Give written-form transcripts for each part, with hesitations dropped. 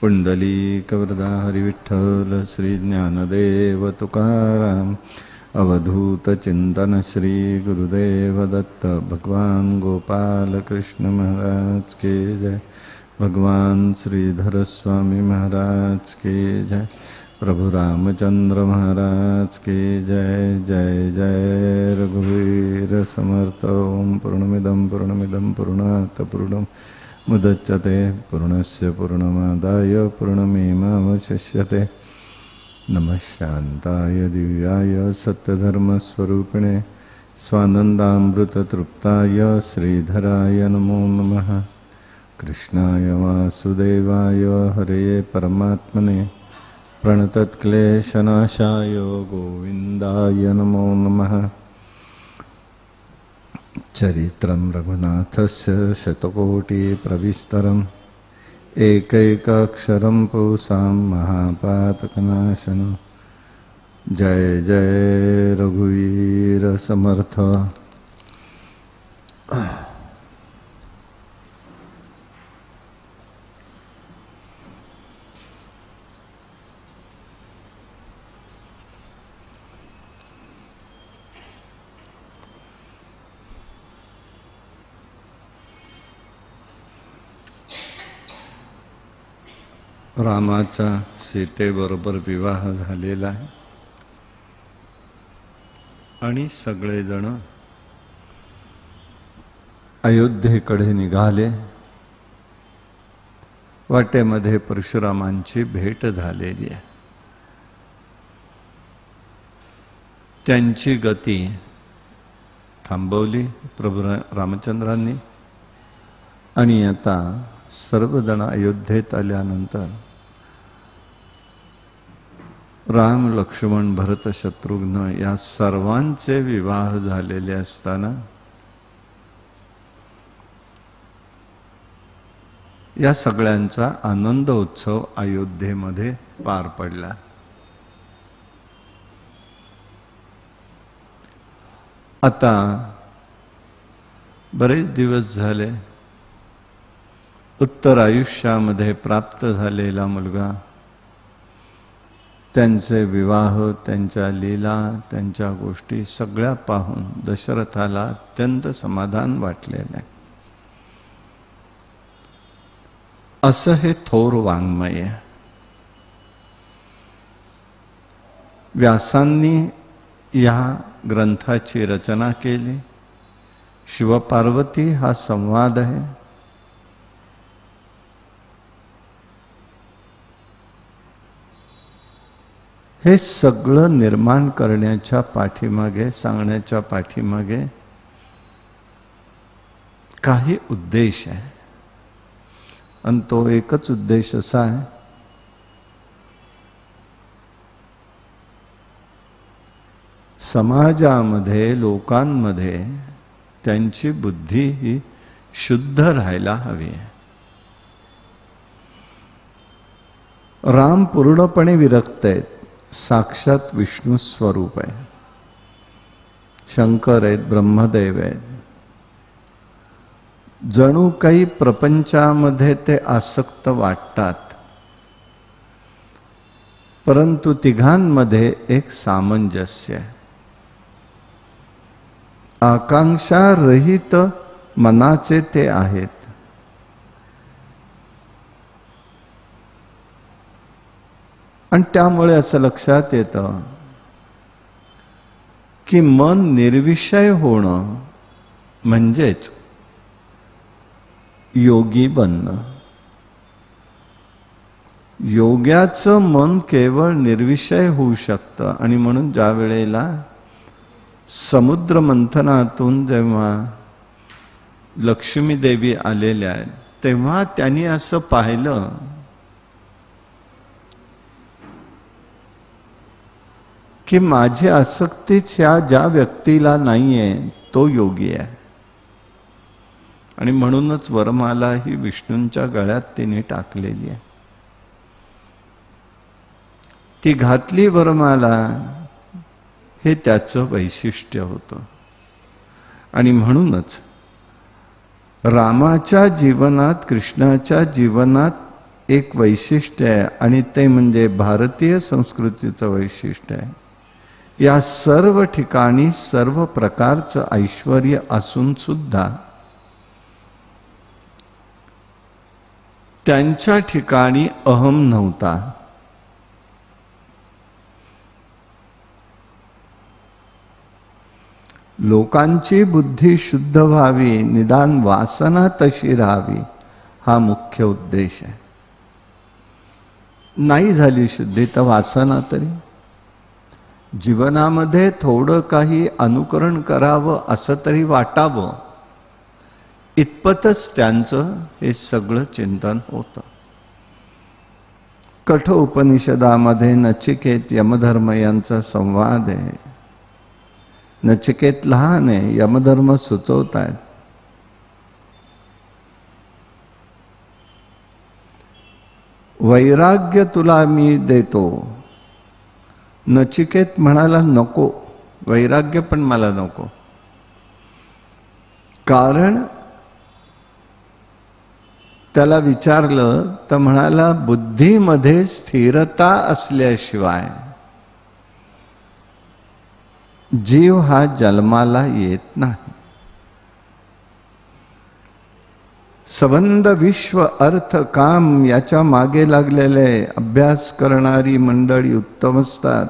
पुंडलीकवरदा हरिविठ्ठल श्री ज्ञानदेव तुकाराम अवधूत चिंतन श्री गुरुदेव दत्त भगवान गोपाल कृष्ण महाराज के जय। भगवान श्रीधर स्वामी महाराज के जय। प्रभु रामचंद्र महाराज के जय। जय जय रघुवीर समर्थ। ओम पूर्णमिदं पूर्णमिदं पूर्णात् पूर्णम् मुदच्यते पूर्णस्य पूर्णमादाय पूर्णमेवावशिष्यते। नमः शान्ताय दिव्याय सत्यधर्मस्वरूपिणे स्वानन्दामृततृप्ताय श्रीधराय नमो नमः। कृष्णाय वासुदेवाय हरये परमात्मने प्रणतक्लेशनाशाय गोविन्दाय नमो नमः। चरित्रं रघुनाथस्य शतकोटिप्रविस्तरम् एकैकाक्षरं पुंसां महापातकनाशनं। जय जय रघुवीर समर्थ। रामाचा सीतेबरोबर विवाह झालेला आहे आणि सगळेजण अयोध्येकडे निघाले। वाटेमध्ये परशुरामांची भेट झालेली आहे। त्यांची गती थांबवली प्रभू रामचंद्रांनी आणि आता सर्वजण अयोध्येत आल्यानंतर राम लक्ष्मण भरत शत्रुघ्न या सर्वांचे विवाह झालेले असताना या सगळ्यांचा आनंद उत्सव अयोध्येमध्ये पार पडला। आता बरेच दिवस झाले उत्तर आयुष्यामध्ये प्राप्त झालेला मुलगा, त्यांचे विवाह, त्यांच्या लीला, त्यांच्या गोष्टी सगळ्या पाहून दशरथाला अत्यंत समाधान वाटलेलं आहे। असं हे थोर वाङ्मय आहे। व्यासांनी या ग्रंथाची रचना केली। शिवपार्वती हा संवाद आहे। हे सगळं निर्माण करण्याच्या पाठीमागे, सांगण्याच्या पाठीमागे काही उद्देश आहे आणि तो एकच उद्देश असा आहे, समाजामध्ये, लोकांमध्ये त्यांची बुद्धी ही शुद्ध राहायला हवी आहे। राम पूर्णपणे विरक्त आहेत, साक्षात विष्णू स्वरूप आहे, शंकर आहेत, ब्रह्मदेव आहेत। जणू काही प्रपंचामध्ये ते आसक्त वाटतात, परंतु तिघांमध्ये एक सामंजस्य आहे। आकांक्षा रहित मनाचे ते आहेत। आणि त्यामुळे असं लक्षात येतं की मन निर्विषय होणं म्हणजेच योगी बनणं। योग्याचं मन केवळ निर्विषय होऊ शकतं आणि म्हणून ज्या वेळेला समुद्र मंथनातून जेव्हा लक्ष्मी देवी आलेल्या आहेत तेव्हा त्यांनी असं पाहिलं की माझी आसक्तीच ह्या ज्या व्यक्तीला नाहीये तो योगी आहे। आणि म्हणूनच वरमाला ही विष्णूंच्या गळ्यात तिने टाकलेली आहे। ती घातली वरमाला हे त्याचं वैशिष्ट्य होतं। आणि म्हणूनच रामाच्या जीवनात, कृष्णाच्या जीवनात एक वैशिष्ट्य आहे आणि ते म्हणजे भारतीय संस्कृतीचं वैशिष्ट्य आहे। या सर्व ठिकाणी सर्व प्रकारचं ऐश्वर्य असून सुद्धा त्यांच्या ठिकाणी अहम नव्हता। लोकांची बुद्धी शुद्ध व्हावी, निदान वासना तशी राहावी, हा मुख्य उद्देश आहे। नाही झाली शुद्धी तर वासना तरी जीवनामध्ये थोडं काही अनुकरण करावं असं तरी वाटावं, इतपतच त्यांचं हे सगळं चिंतन होतं। कठोपनिषदामध्ये नचिकेत यमधर्म यांचा संवाद आहे। नचिकेत लहान आहे, यमधर्म सुचवत आहेत। वैराग्य तुला मी देतो। नचिकेत म्हणाला नको, वैराग्य पण मला नको, कारण त्याला विचारलं तर म्हणाला बुद्धीमध्ये स्थिरता असल्याशिवाय जीव हा जन्माला येत नाही। संबंध विश्व अर्थ काम याच्या मागे लागलेले अभ्यास करणारी मंडळी उत्तम असतात।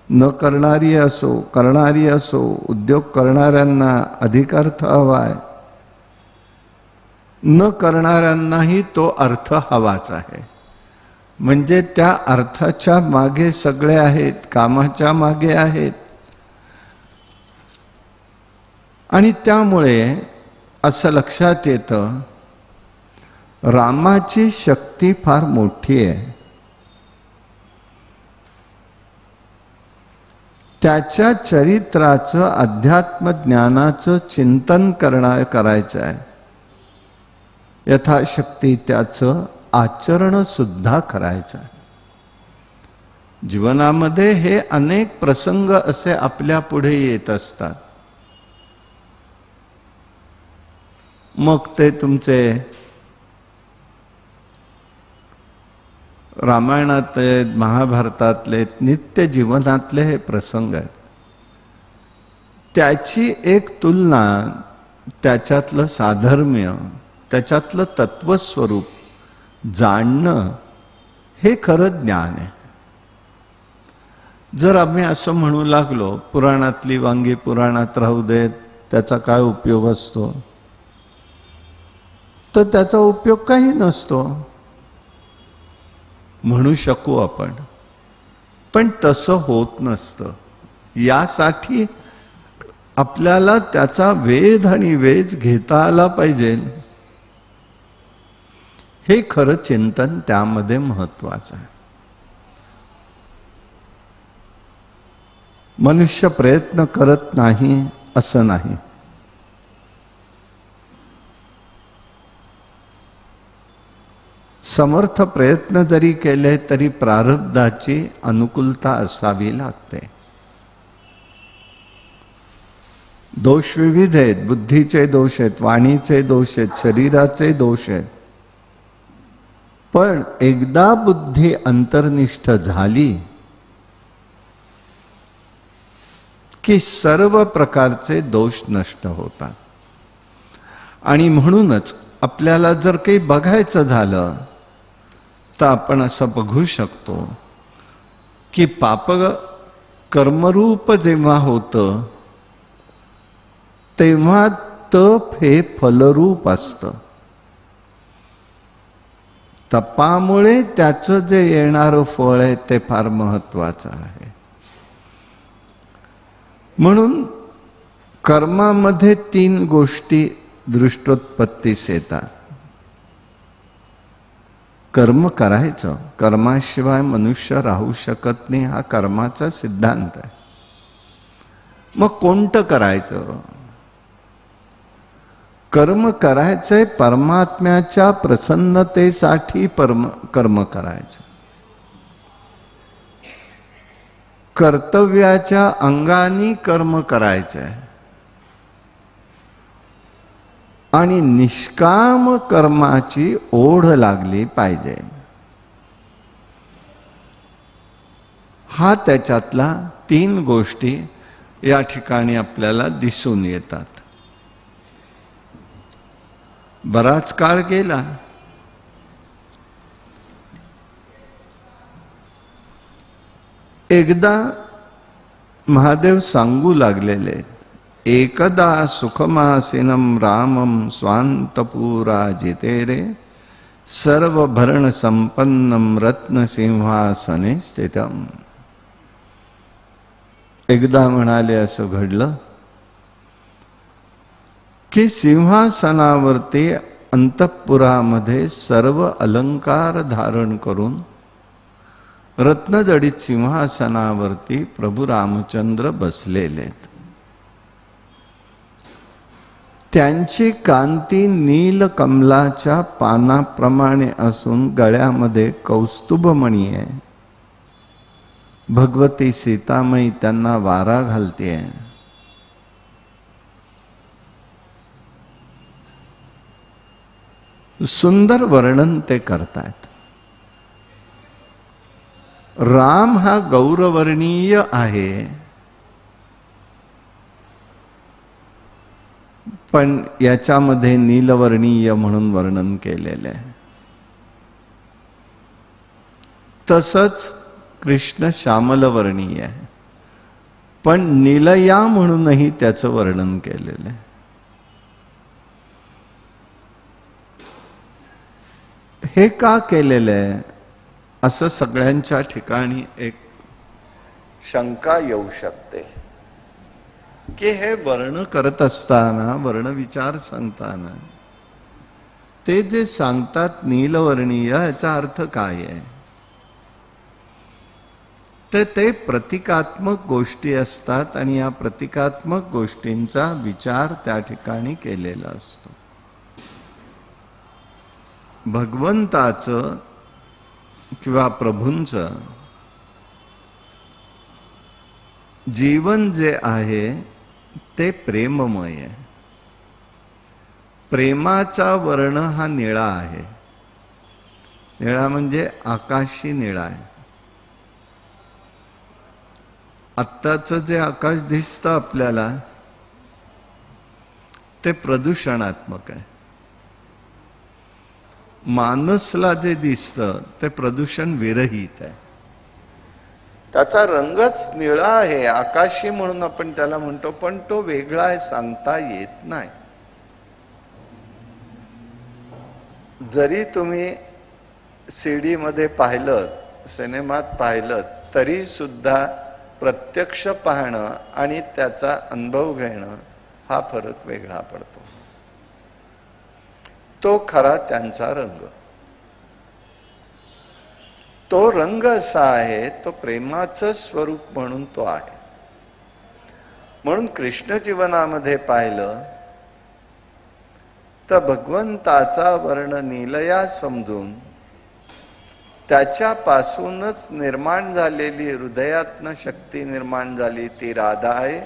न करणारी असो करणारी असो, उद्योग करणाऱ्यांना अधिक अर्थ हवाय, न करणाऱ्यांनाही तो अर्थ हवाच आहे। म्हणजे त्या अर्थाच्या मागे सगळे आहेत, कामाच्या मागे आहेत। आणि त्यामुळे असं लक्षात येतं रामाची शक्ती फार मोठी आहे। त्याच्या चरित्राचं अध्यात्म ज्ञानाचं चिंतन करायचं आहे। यथाशक्ती त्याचं आचरण सुद्धा करायचं आहे। जीवनामध्ये हे अनेक प्रसंग असे आपल्या पुढे येत असतात। मग ते तुमचे रामायणातले महाभारतातले नित्य जीवनातले हे प्रसंग आहेत। त्याची एक तुलना, त्याच्यातलं साधर्म्य, त्याच्यातलं तत्वस्वरूप जाणणं हे खरं ज्ञान आहे। जर आम्ही असं म्हणू लागलो पुराणातली वांगी पुराणात राहू देत, त्याचा काय उपयोग असतो, तर त्याचा उपयोग काही नसतो म्हणू शकू आपण, पण तसं होत नसतं। यासाठी आपल्याला त्याचा वेध आणि वेध घेता आला पाहिजे। हे खरं चिंतन त्यामध्ये महत्वाचं आहे। मनुष्य प्रयत्न करत नाही असं नाही, समर्थ प्रयत्न जरी केले तरी प्रारब्धाची अनुकूलता असावी लागते। दोष विविध आहेत, बुद्धीचे दोष आहेत, वाणीचे दोष आहेत, शरीराचे दोष आहेत। पण एकदा बुद्धी अंतर्निष्ठ झाली की सर्व प्रकारचे दोष नष्ट होतात। आणि म्हणूनच आपल्याला जर काही बघायचं झालं तर आपण असं बघू शकतो की पाप कर्मरूप जेव्हा होतं तेव्हा तप हे फलरूप असतं। तपामुळे त्याचं जे येणारं फळ आहे ते फार महत्वाचं आहे। म्हणून कर्मामध्ये 3 गोष्टी दृष्टोत्पत्तीस येतात। कर्म करायचं, कर्माशिवाय मनुष्य राहू शकत नाही, हा कर्माचा सिद्धांत आहे। मग कोणतं करायचं? कर्म करायचंय परमात्म्याच्या प्रसन्नतेसाठी कर्म करायचं। कर्तव्याच्या अंगाने कर्म करायचंय आणि निष्काम कर्माची ओढ लागली पाहिजे। हा त्याच्यातला 3 गोष्टी या ठिकाणी आपल्याला दिसून येतात. बराच काळ गेला. एकदा महादेव सांगू लागलेले, एकदा सुखमासीनम रामम स्वांतपुरा जितेरे सर्व भरण संपन्नम रत्न सिंहासने स्थितम. एकदा म्हणाले असं घडलं की सिंहासनावरती अंतःपुरामध्ये सर्व अलंकार धारण करून रत्नजडित सिंहासनावरती प्रभू रामचंद्र बसलेले. त्यांची कांती नीलकमलाच्या पानाप्रमाणे असून गळ्यामध्ये कौस्तुभमणी आहे. भगवती सीतामाई त्यांना वारा घालते. सुंदर वर्णन ते करतायत. राम हा गौरवर्णीय आहे, पण याच्यामध्ये नीलवर्णीय म्हणून वर्णन केलेले आहे. तसंच कृष्ण श्यामलवर्णीय आहे, पण नीलया म्हणूनही त्याचं वर्णन केलेलं आहे. हे का केलेलं आहे असं सगळ्यांच्या ठिकाणी एक शंका येऊ शकते की हे वर्ण करत असताना, वर्ण विचार सांगताना ते जे सांगतात नीलवर्णीय, याचा अर्थ काय आहे? तर ते प्रतिकात्मक गोष्टी असतात आणि या प्रतिकात्मक गोष्टींचा विचार त्या ठिकाणी केलेला असतो. भगवंताचं किंवा प्रभूंचं जीवन जे आहे ते प्रेममय आहे. प्रेमाचा वर्ण हा निळा आहे. निळा म्हणजे आकाशी निळा आहे. आत्ताचं जे आकाश दिसतं आपल्याला ते प्रदूषणात्मक आहे. मानसला जे दिसतं ते प्रदूषण विरहित आहे. त्याचा रंगच निळा आहे, आकाशी म्हणून आपण त्याला म्हणतो, पण तो वेगळा आहे सांगता येत नाही. जरी तुम्ही सीडी मध्ये पाहिलं, सिनेमात पाहिलं, तरी सुद्धा प्रत्यक्ष पाहणं आणि त्याचा अनुभव घेणं हा फरक वेगळा पडतो. तो खरा त्यांचा रंग. तो रंग असा आहे, तो प्रेमाचं स्वरूप म्हणून तो आहे. म्हणून कृष्ण जीवनामध्ये पाहिलं तर भगवंताचा वर्ण नीलया समजून त्याच्यापासूनच निर्माण झालेली, हृदयातनं शक्ती निर्माण झाली ती राधा आहे.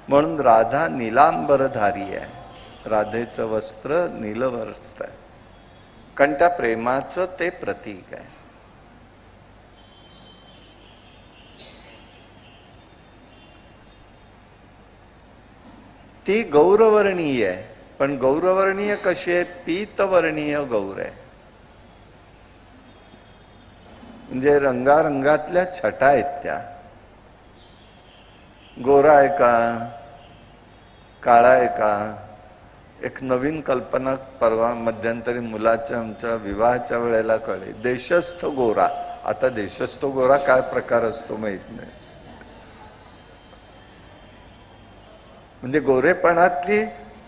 म्हणून राधा नीलांबरधारी आहे. राधेचं वस्त्र नीलवस्त्र आहे, कारण त्या प्रेमाचं ते प्रतीक आहे. ती गौरवर्णीय आहे, पण गौरवर्णीय कशी आहे? पीतवर्णीय गौर आहे. म्हणजे रंगारंगातल्या छटा आहेत त्या. गोरा आहे का, काळा आहे का? एक नवीन कल्पना परवा मध्यंतरी मुलाच्या आमच्या विवाहाच्या वेळेला कळली, देशस्थ गोरा. आता देशस्थ गोरा काय प्रकार असतो माहित नाही. म्हणजे गोरेपणातली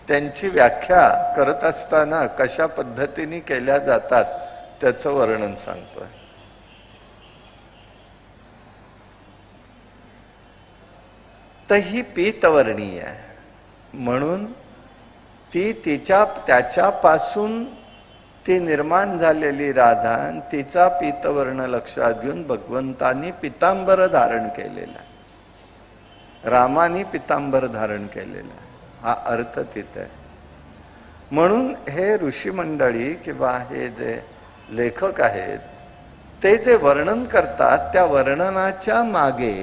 त्यांची व्याख्या करत असताना कशा पद्धतीने केल्या जातात त्याचं वर्णन सांगतोय. तर ही पीतवर्णीय आहे. म्हणून ती त्याच्यापासून ती निर्माण झालेली राधा, तिचा पीतवर्ण लक्षात घेऊन भगवंतांनी पितांबर धारण केलेला, रामानी पितांबर धारण केलेला, हा अर्थ तिथे आहे. म्हणून हे ऋषी मंडळी किंवा हे जे लेखक आहेत ते जे वर्णन करतात त्या वर्णनाच्या मागे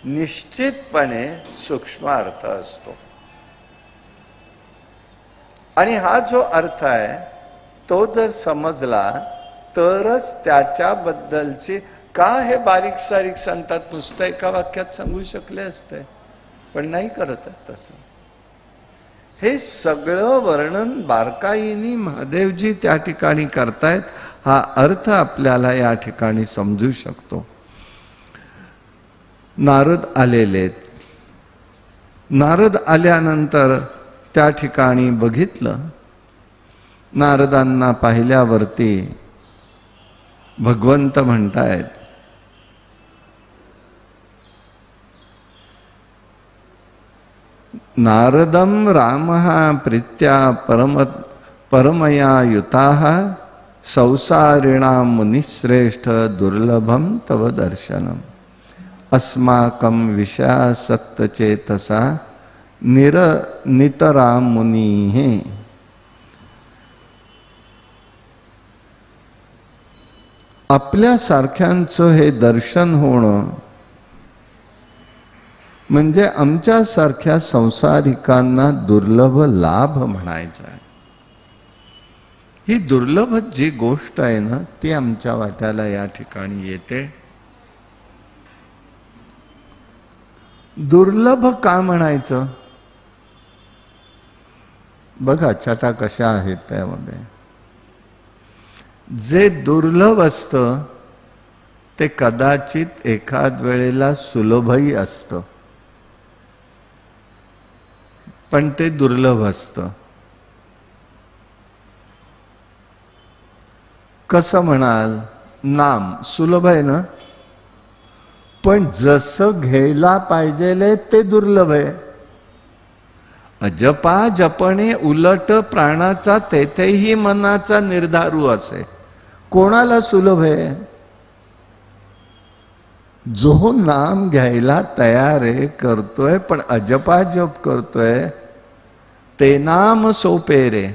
निश्चितपणे सूक्ष्म अर्थ असतो. आणि हा जो अर्थ आहे तो जर समजला तरच त्याच्याबद्दलची, का हे बारीक सारीक सांगतात, नुसतं एका वाक्यात सांगू शकले असते, पण नाही करत आहेत तसं. हे सगळं वर्णन बारकाईने महादेवजी त्या ठिकाणी करतायत. हा अर्थ आपल्याला या ठिकाणी समजू शकतो. नारद आलेले, नारद आल्यानंतर त्या ठिकाणी बघितलं, नारदांना पाहिल्यावरती भगवंत म्हणतायत, नारदम रामः प्रीत्या परमया युताः संसारिणां मुनिश्रेष्ठ दुर्लभम तव दर्शनम अस्माकं विषयासक्त चेतसा नितरा मुनीः. आपल्या सारख्यांचं हे दर्शन होणं म्हणजे आमच्या सारख्या संसारिकांना दुर्लभ लाभ म्हणायचा आहे. ही दुर्लभ जी गोष्ट आहे ना ती आमच्या वाट्याला या ठिकाणी येते. दुर्लभ का म्हणायचं? बघा छटा कशा आहेत त्यामध्ये. जे दुर्लभ असतं ते कदाचित एखाद वेळेला सुलभही असतं, पण ते दुर्लभ असतं. कसं म्हणाल? नाम सुलभ आहे ना, पण जसं घ्यायला पाहिजे ते दुर्लभ आहे. जपा जपणे उलट प्राणाचा तेथेही मनाचा निर्धारू असे. कोणाला सुलभ आहे? जो नाम घ्यायला तयार आहे, करतोय, पण अजपा जप करतोय, ते नाम सोपे रे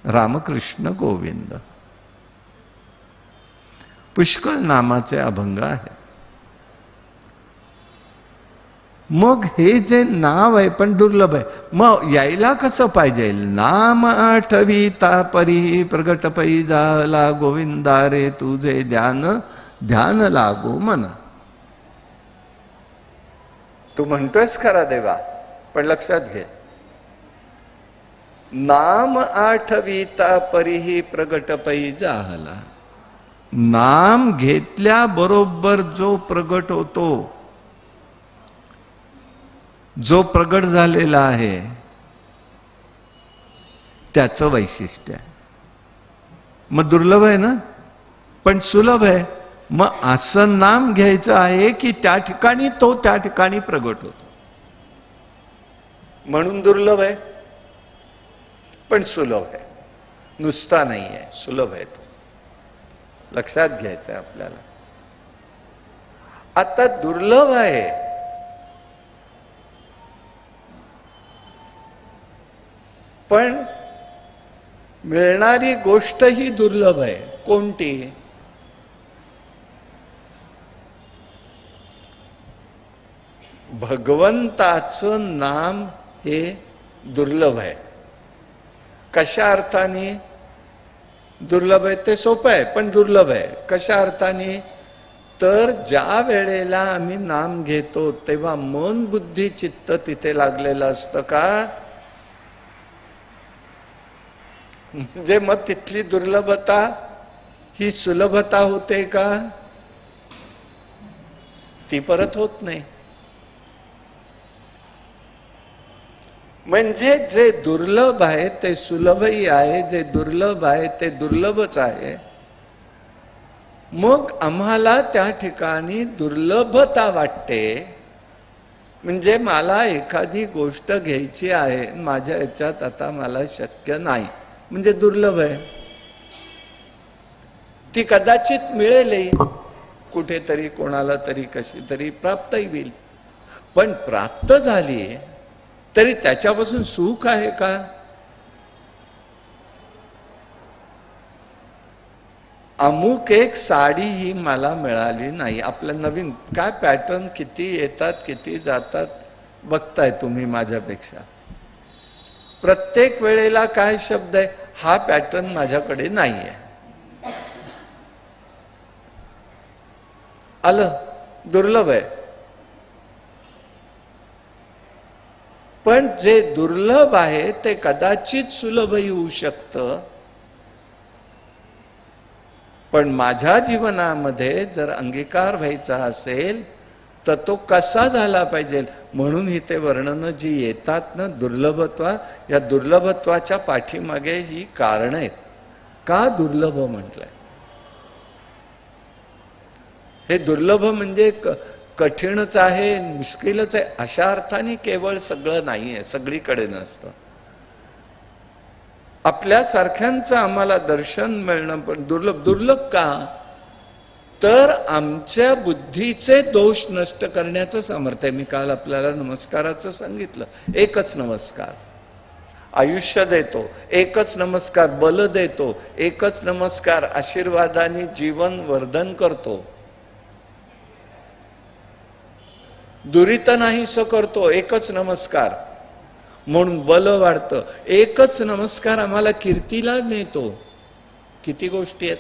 रामकृष्ण गोविंद. पुष्कळ नामाचे अभंग आहे. मग हे जे नाव आहे पण दुर्लभ आहे, मग यायला कसं पाहिजे? नाम आठविता परी प्रगट पै झाला गोविंदा रे तुझे ध्यान ध्यान लागो मन. तू म्हणतोयस खरा देवा, पण लक्षात घे, नाम आठविता परी प्रगट पै झाला. नाम घेतल्या बरोबर जो प्रगट होतो, जो प्रगट झालेला आहे, त्याचं वैशिष्ट्य आहे. मग दुर्लभ आहे ना, पण सुलभ आहे. मग असं नाम घ्यायचं आहे की त्या ठिकाणी तो त्या ठिकाणी प्रगट होतो, म्हणून दुर्लभ आहे, पण सुलभ आहे. नुसता नाही आहे, सुलभ आहे तो. लक्षात घ्यायचं आहे आपल्याला. आता दुर्लभ आहे, पण मिळणारी गोष्ट ही दुर्लभ आहे. कोणती? भगवंताचं नाम हे दुर्लभ आहे. कशा अर्थाने दुर्लभ आहे? ते सोपं आहे, पण दुर्लभ आहे. कशा अर्थाने? तर ज्या वेळेला आम्ही नाम घेतो तेव्हा मन बुद्धी चित्त तिथे लागलेलं असतं का? म्हणजे मग तिथली दुर्लभता ही सुलभता होते का? ती परत होत नाही. म्हणजे जे दुर्लभ आहे ते सुलभही आहे, जे दुर्लभ आहे ते दुर्लभच आहे. मग आम्हाला त्या ठिकाणी दुर्लभता वाटते. म्हणजे मला एखादी गोष्ट घ्यायची आहे, माझ्या याच्यात आता मला शक्य नाही, म्हणजे दुर्लभ आहे. ती कदाचित मिळेलही कुठेतरी, कोणाला तरी, कशी तरी प्राप्तही होईल. पण प्राप्त झाली तरी त्याच्यापासून सुख आहे का? अमुक एक साडी ही मला मिळाली नाही. आपल्या नवीन काय पॅटर्न किती येतात किती जातात बघताय तुम्ही माझ्यापेक्षा. प्रत्येक वेळेला काय शब्द आहे, हा पॅटर्न माझ्याकडे नाही आहे. आलं, दुर्लभ आहे. पण जे दुर्लभ आहे ते कदाचित सुलभही होऊ शकतं. पण माझ्या जीवनामध्ये जर अंगीकार व्हायचा असेल तर तो कसा झाला पाहिजे, म्हणून इथे वर्णनं जी येतात ना दुर्लभत्वा, या दुर्लभत्वाच्या पाठीमागे ही कारण आहेत. का दुर्लभ म्हटलंय? हे दुर्लभ म्हणजे कठीणच आहे, मुश्किलच आहे अशा अर्थाने केवळ सगळं नाही आहे, सगळीकडे नसतं. आपल्यासारख्यांचं आम्हाला दर्शन मिळणं पण दुर्लभ. दुर्लभ का? तर आमच्या बुद्धीचे दोष नष्ट करण्याचं सामर्थ्य. मी काल आपल्याला नमस्काराचं सांगितलं, एकच नमस्कार आयुष्य देतो, एकच नमस्कार बल देतो, एकच नमस्कार आशीर्वादाने जीवन वर्धन करतो, दुरित नाहीसं करतो. एकच नमस्कार म्हणून बल वाढतं. एकच नमस्कार आम्हाला कीर्तीला नेतो. किती गोष्टी आहेत,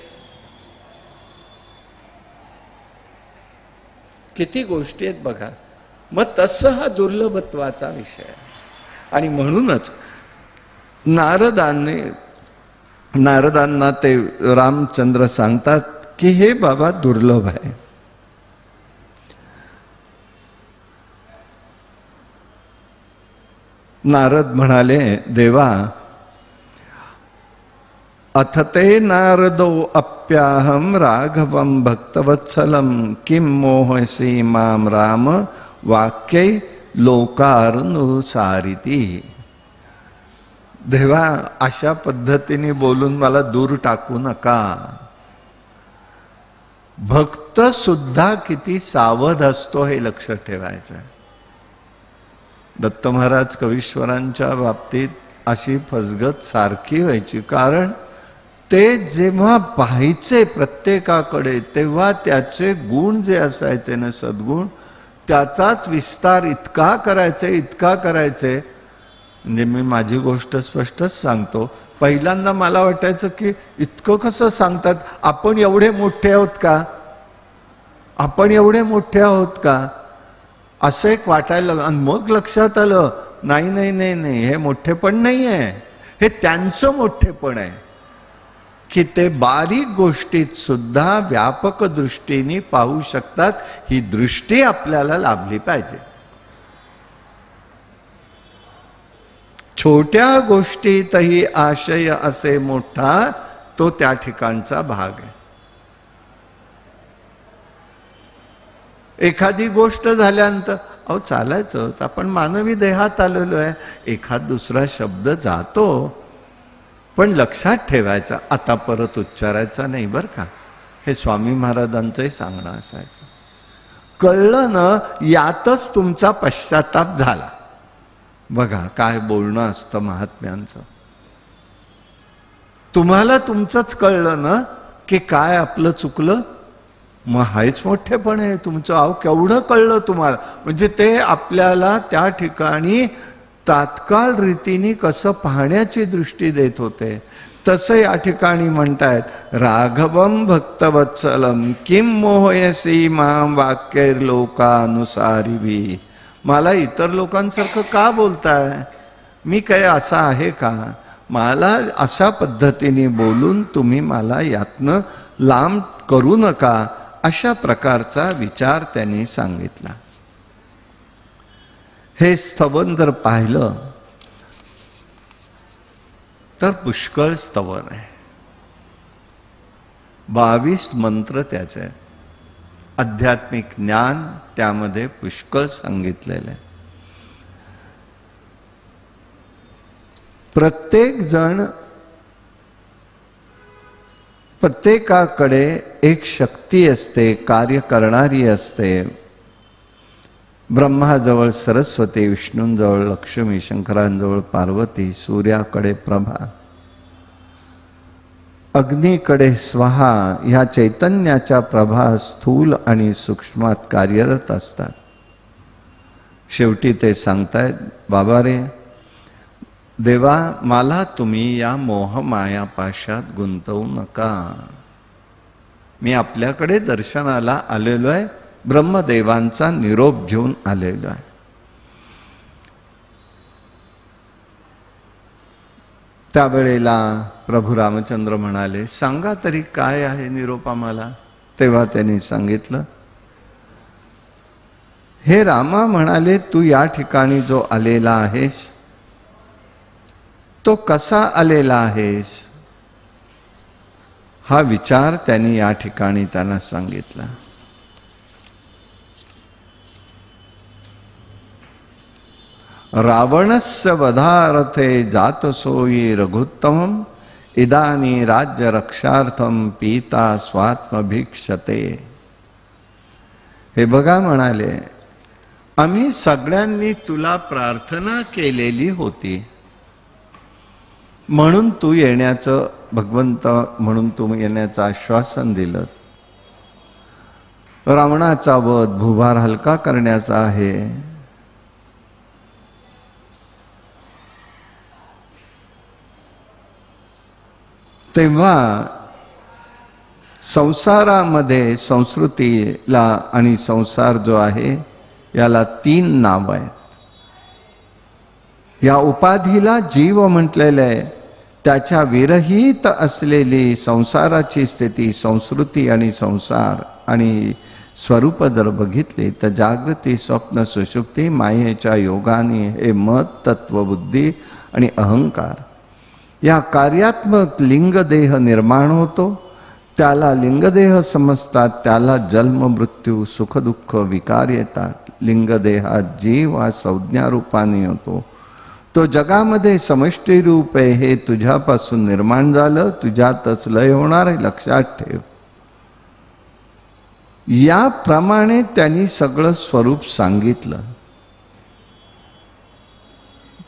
किती गोष्टी आहेत बघा. मग तसं हा दुर्लभत्वाचा विषय आहे. आणि म्हणूनच नारदांना ते रामचंद्र सांगतात की हे बाबा दुर्लभ आहे. नारद म्हणाले, देवा अथ ते नारदो अप्याहम राघवम भक्तवत्सलम किम मोहसी माम राम वाक्ये लोकानुसारिती. देवा अशा पद्धतीने बोलून मला दूर टाकू नका. भक्त सुद्धा किती सावध असतो हे लक्षात ठेवायचं. दत्त महाराज कवीश्वरांच्या बाबतीत अशी फसगत सारखी व्हायची. कारण ते जेव्हा पाहायचे प्रत्येकाकडे तेव्हा त्याचे गुण जे असायचे ना सद्गुण, त्याचाच विस्तार इतका करायचे. म्हणजे मी माझी गोष्ट स्पष्टच सांगतो. पहिल्यांदा मला वाटायचं की इतकं कसं सांगतात, आपण एवढे मोठे आहोत का, आपण एवढे मोठे आहोत का, असं एक वाटायला लागलं. आणि मग लक्षात आलं, नाही नाही नाही नाही, हे मोठेपण नाही आहे, हे त्यांचं मोठेपण आहे की ते बारीक गोष्टीत सुद्धा व्यापक दृष्टीने पाहू शकतात. ही दृष्टी आपल्याला लाभली पाहिजे. छोट्या गोष्टीतही आशय असे मोठा, तो त्या ठिकाणचा भाग आहे. एखादी गोष्ट झाल्यानंतर अहो चालायचंच, आपण मानवी देहात आलेलो आहे, एखाद दुसरा शब्द जातो, पण लक्षात ठेवायचा, आता परत उच्चारायचा नाही बरं का. हे स्वामी महाराजांचंही सांगणं असायचं. कळलं ना, यातच तुमचा पश्चाताप झाला. बघा काय बोलणं असतं महात्म्यांचं. तुम्हाला तुमचंच कळलं ना की काय आपलं चुकलं, मग हाच मोठेपण आहे तुमचं. अहो केवढं कळलं तुम्हाला, म्हणजे ते आपल्याला त्या ठिकाणी तात्काळ रीतीने कसं पाहण्याची दृष्टी देत होते. तसं या ठिकाणी म्हणतायत, राघवम भक्तवत्सलम किम मोहयसी माम वाक्यैर लोकानुसारिभी. मला इतर लोकांसारखं का बोलताय, मी काय असा आहे का, मला अशा पद्धतीने बोलून तुम्ही मला यातनं लांब करू नका, अशा प्रकारचा विचार त्यांनी सांगितला. हे स्तवन जर पाहिलं तर पुष्कळ स्तवन आहे. 22 मंत्र त्याचे आहेत. आध्यात्मिक ज्ञान त्यामध्ये पुष्कळ सांगितलेलं आहे. प्रत्येक जण, प्रत्येकाकडे एक शक्ती असते, कार्य करणारी असते. ब्रह्माजवळ सरस्वती, विष्णूंजवळ लक्ष्मी, शंकरांजवळ पार्वती, सूर्याकडे प्रभा. अग्नीकडे स्वाहा ह्या चैतन्याच्या प्रभा स्थूल आणि सूक्ष्मात कार्यरत असतात. शेवटी ते सांगतायत, बाबा रे देवा, मला तुम्ही या मोहमाया पाशात गुंतवू नका. मी आपल्याकडे दर्शनाला आलेलो आहे, ब्रह्मदेवांचा निरोप घेऊन आलेलो आहे. त्यावेळेला प्रभू रामचंद्र म्हणाले, सांगा तरी काय आहे निरोप आम्हाला. तेव्हा त्यांनी सांगितलं, हे रामा म्हणाले, तू या ठिकाणी जो आलेला आहेस तो कसा आलेला आहेस, हा विचार त्यांनी या ठिकाणी त्यांना सांगितला. रावणस्य वधारथे जातसोयी रघुत्तमं इदानी राज्य रक्षार्थम पीता स्वात्मभिक्षते. हे बघा म्हणाले, आम्ही सगळ्यांनी तुला प्रार्थना केलेली होती म्हणून तू येण्याचं, भगवंत म्हणून तू येण्याचं आश्वासन दिलं. रावणाचा वध भूभार हलका करण्याचा आहे. तेव्हा संसारामध्ये संस्कृतीला आणि संसार जो आहे याला 3 नाव आहेत. या उपाधीला जीव म्हटलेलं आहे. त्याच्या विरहित असलेली संसाराची स्थिती, संस्कृती आणि संसार आणि स्वरूप जर बघितले तर जागृती, स्वप्न, सुषुप्ती, मायेच्या योगाने हे मत, तत्वबुद्धी आणि अहंकार या कार्यात्मक लिंगदेह निर्माण होतो. त्याला लिंगदेह समजतात. त्याला जन्म, मृत्यू, सुख, दुःख, विकार येतात. लिंगदेहात जीव हा संज्ञा रूपाने होतो. तो जगामध्ये समष्टी रूप आहे. हे तुझ्यापासून निर्माण झालं, तुझ्यातच लय होणार आहे, लक्षात ठेव. याप्रमाणे त्यांनी सगळं स्वरूप सांगितलं.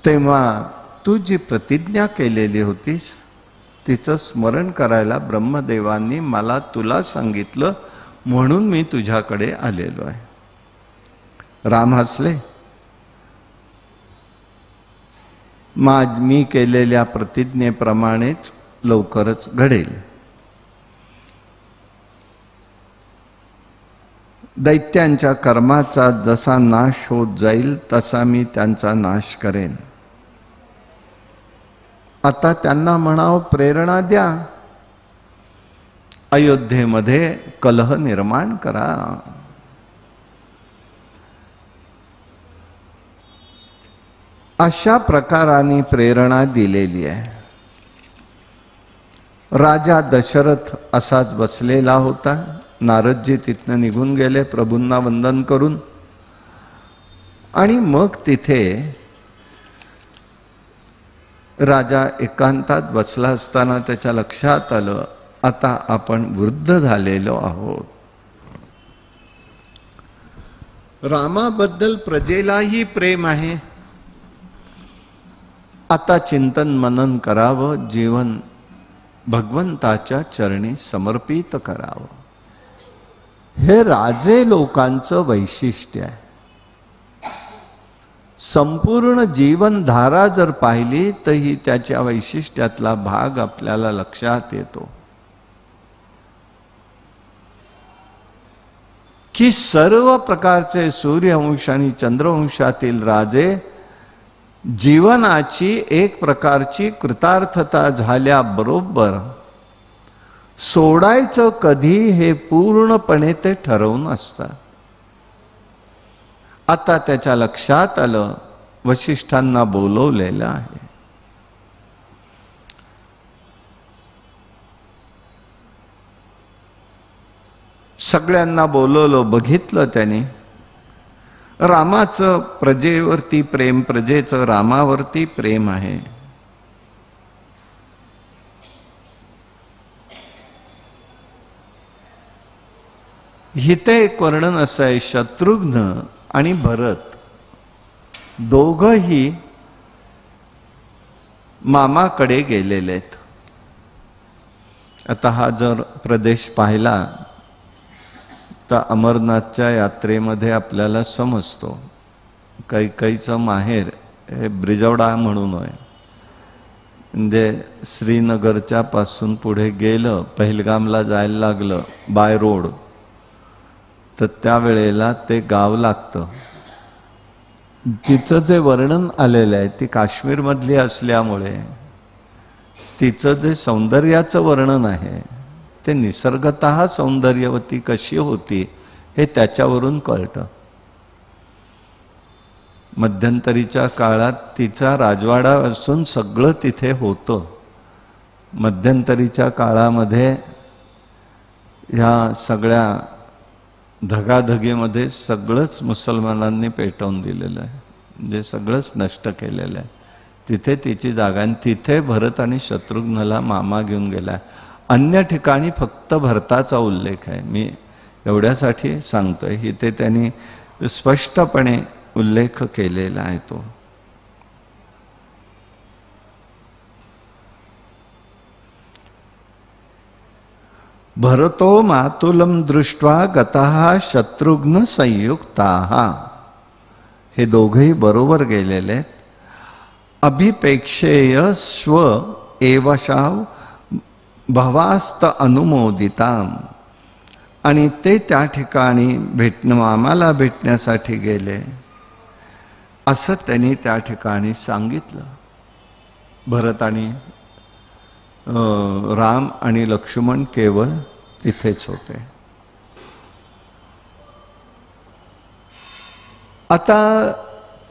तेव्हा तू जी प्रतिज्ञा केलेली होतीस तिचं स्मरण करायला ब्रह्मदेवांनी मला तुला सांगितलं, म्हणून मी तुझ्याकडे आलेलो आहे. राम हसले. मी केलेल्या प्रतिज्ञेप्रमाणेच लवकरच घडेल. दैत्यांच्या कर्माचा जसा नाश होत जाईल तसा मी त्यांचा नाश करेन. आता त्यांना म्हणावं, प्रेरणा द्या, अयोध्येमध्ये कलह निर्माण करा. अशा प्रकाराने प्रेरणा दिलेली आहे. राजा दशरथ असाच बसलेला होता. नारदजी तिथनं निघून गेले प्रभूंना वंदन करून. आणि मग तिथे राजा एकांतात बसला असताना त्याच्या लक्षात आलं, आता आपण वृद्ध झालेलो आहोत. रामाबद्दल प्रजेलाही प्रेम आहे. आता चिंतन मनन करावं, जीवन भगवंताच्या चरणी समर्पित करावं. हे राजे लोकांचं वैशिष्ट्य आहे. संपूर्ण जीवनधारा जर पाहिली तर ही त्याच्या वैशिष्ट्यातला भाग आपल्याला लक्षात येतो की सर्व प्रकारचे सूर्यवंश आणि चंद्रवंशातील राजे जीवनाची एक प्रकारची कृतार्थता झाल्याबरोबर सोडायचं कधी हे पूर्णपणे ते ठरवून असतात. आता त्याच्या लक्षात आलं, वशिष्ठांना बोलवलेलं आहे. सगळ्यांना बोलवलं. बघितलं त्याने रामाचं प्रजेवरती प्रेम, प्रजेचं रामावरती प्रेम आहे. इथे एक वर्णन असं आहे, शत्रुघ्न आणि भरत दोघंही मामाकडे गेलेले आहेत. आता हा जर प्रदेश पाहिला तर अमरनाथच्या यात्रेमध्ये आपल्याला समजतो. कैकईचं माहेर हे ब्रिजवडा म्हणून आहे. म्हणजे श्रीनगरच्या पासून पुढे गेलं, पहलगामला जायला लागलं बाय रोड, तर त्यावेळेला ते गाव लागतं. तिचं जे वर्णन आलेलं आहे ती काश्मीरमधली असल्यामुळे तिचं जे सौंदर्याचं वर्णन आहे ते निसर्गतः सौंदर्यवती कशी होती हे त्याच्यावरून कळतं. मध्यंतरीच्या काळात तिचा राजवाडा असून सगळं तिथे होतं. मध्यंतरीच्या काळामध्ये ह्या सगळ्या धगाधगीमध्ये सगळंच मुसलमानांनी पेटवून दिलेलं आहे, म्हणजे सगळंच नष्ट केलेलं आहे. तिथे तिची जागा, आणि तिथे भरत आणि शत्रुघ्नला मामा घेऊन गेला. अन्य ठिकाणी फक्त भरताचा उल्लेख आहे. मी एवढ्यासाठी सांगतोय, इथे त्यांनी स्पष्टपणे उल्लेख केलेला आहे तो. भरतो मातुलम दृष्ट्वा गतः शत्रुघ्न संयुक्ताः. हे दोघेही बरोबर गेलेले आहेत. अभिपेक्षेय स्व एवशाव भवास्त अनुमोदिताम. आणि ते त्या ठिकाणी मामाला भेटण्यासाठी गेले असं त्यांनी त्या ठिकाणी सांगितलं. भरत आणि राम आणि लक्ष्मण केवळ तिथेच होते. आता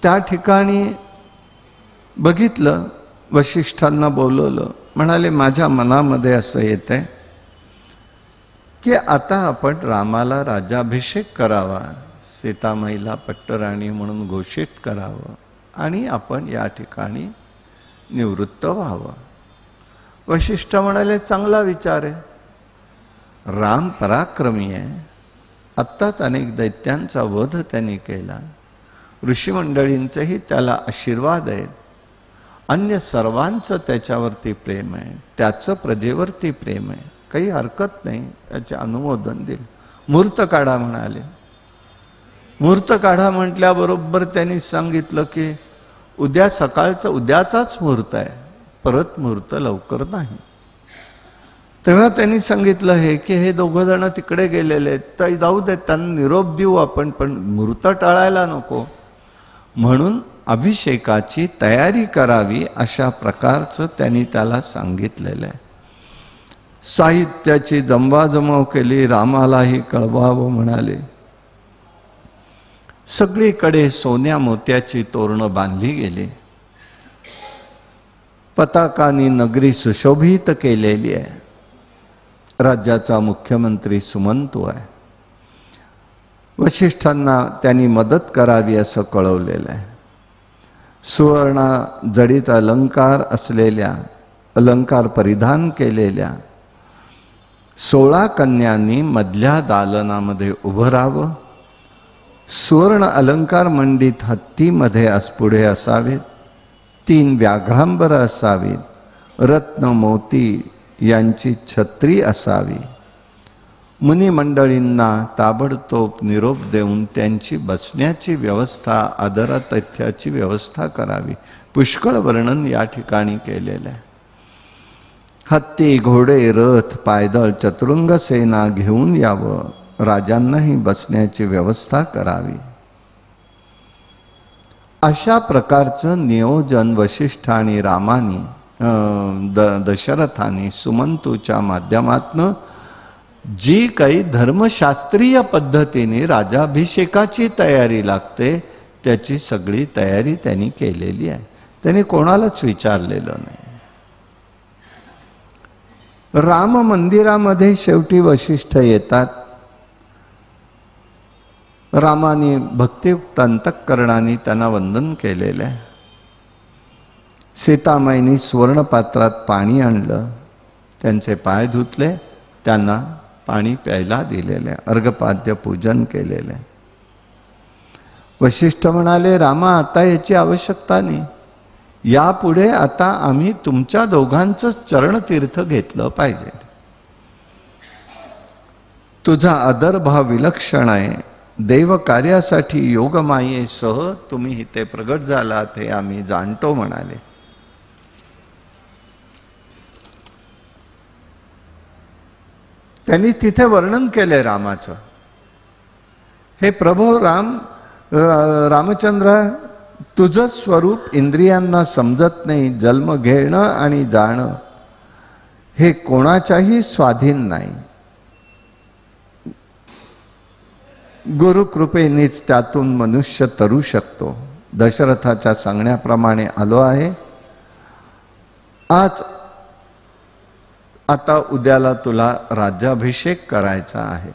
त्या ठिकाणी बघितलं, वशिष्ठांना बोलवलं, म्हणाले माझ्या मनामध्ये असं येतंय की आता आपण रामाला राज्याभिषेक करावा, सीतामाईला पट्टराणी म्हणून घोषित करावं आणि आपण या ठिकाणी निवृत्त व्हावं. वशिष्ठ म्हणाले चांगला विचार आहे. राम पराक्रमी आहे. आत्ताच अनेक दैत्यांचा वध त्यांनी केला. ऋषीमंडळींचेही त्याला आशीर्वाद आहेत. अन्य सर्वांचं त्याच्यावरती प्रेम आहे. त्याचं प्रजेवरती प्रेम आहे. काही हरकत नाही, याचे अनुमोदन दिले. मुहूर्त काढा म्हणाले. मुहूर्त काढा म्हटल्याबरोबर त्यांनी सांगितलं की उद्या सकाळचं, उद्याचाच मुहूर्त आहे, परत मुहूर्त लवकर नाही. तेव्हा त्यांनी सांगितलं हे की हे दोघं जण तिकडे गेलेले आहेत, तर जाऊ देत, त्यांना निरोप देऊ आपण, पण मुहूर्त टाळायला नको. म्हणून अभिषेकाची तयारी करावी अशा प्रकारचं त्यांनी त्याला सांगितलेलं आहे. साहित्याची जमवाजमव केली. रामालाही कळवावं म्हणाले. सगळीकडे सोन्या मोत्याची तोरणं बांधली गेली. पताकांनी नगरी सुशोभित केलेली आहे. राज्याचा मुख्यमंत्री सुमंतू आहे. वशिष्ठांना त्यांनी मदत करावी असं कळवलेलं आहे. सुवर्ण जडित अलंकार असलेल्या, अलंकार परिधान केलेल्या 16 कन्यांनी मधल्या दालनामध्ये उभं राहावं. सुवर्ण अलंकार मंडित हत्तीमध्ये पुढे असावेत. 3 व्याघ्रांबर असावीत. रत्न मोती यांची छत्री असावी. मुनिमंडळींना ताबडतोब निरोप देऊन त्यांची बसण्याची व्यवस्था, आदरातिथ्याची व्यवस्था करावी. पुष्कळ वर्णन या ठिकाणी केलेलं आहे. हत्ती, घोडे, रथ, पायदळ, चतुरंग सेना घेऊन यावं. राजांनाही बसण्याची व्यवस्था करावी. अशा प्रकारचं नियोजन वशिष्ठ आणि रामानी, दशरथाने सुमंतूच्या माध्यमातनं जी काही धर्मशास्त्रीय पद्धतीने राजाभिषेकाची तयारी लागते त्याची सगळी तयारी त्यांनी केलेली आहे. त्यांनी कोणालाच विचारलेलं नाही. राम मंदिरामध्ये शेवटी वशिष्ठ येतात. रामाने भक्तियुक्त अंतःकरणाने त्यांना वंदन केलेलं आहे. सीतामाईनी सुवर्णपात्रात पाणी आणलं, त्यांचे पाय धुतले, त्यांना पाणी प्यायला दिलेले, अर्घपाद्य पूजन केलेले. वशिष्ठ म्हणाले रामा आता याची आवश्यकता नाही. यापुढे आता आम्ही तुमच्या दोघांचं चरणतीर्थ घेतलं पाहिजे. तुझा आदरभाव विलक्षण आहे. देव कार्यासाठी योगमायेसह तुम्ही इथे प्रगट झालात हे आम्ही जाणतो म्हणाले. त्यांनी तिथे वर्णन केले रामाचं. हे प्रभू रामचंद्र, तुझं स्वरूप इंद्रियांना समजत नाही. जन्म घेणं आणि जाणं हे कोणाच्याही स्वाधीन नाही. गुरुकृपेनेच त्यातून मनुष्य तरू शकतो. दशरथाच्या सांगण्याप्रमाणे आलो आहे. आता उद्याला तुला राज्याभिषेक करायचा आहे.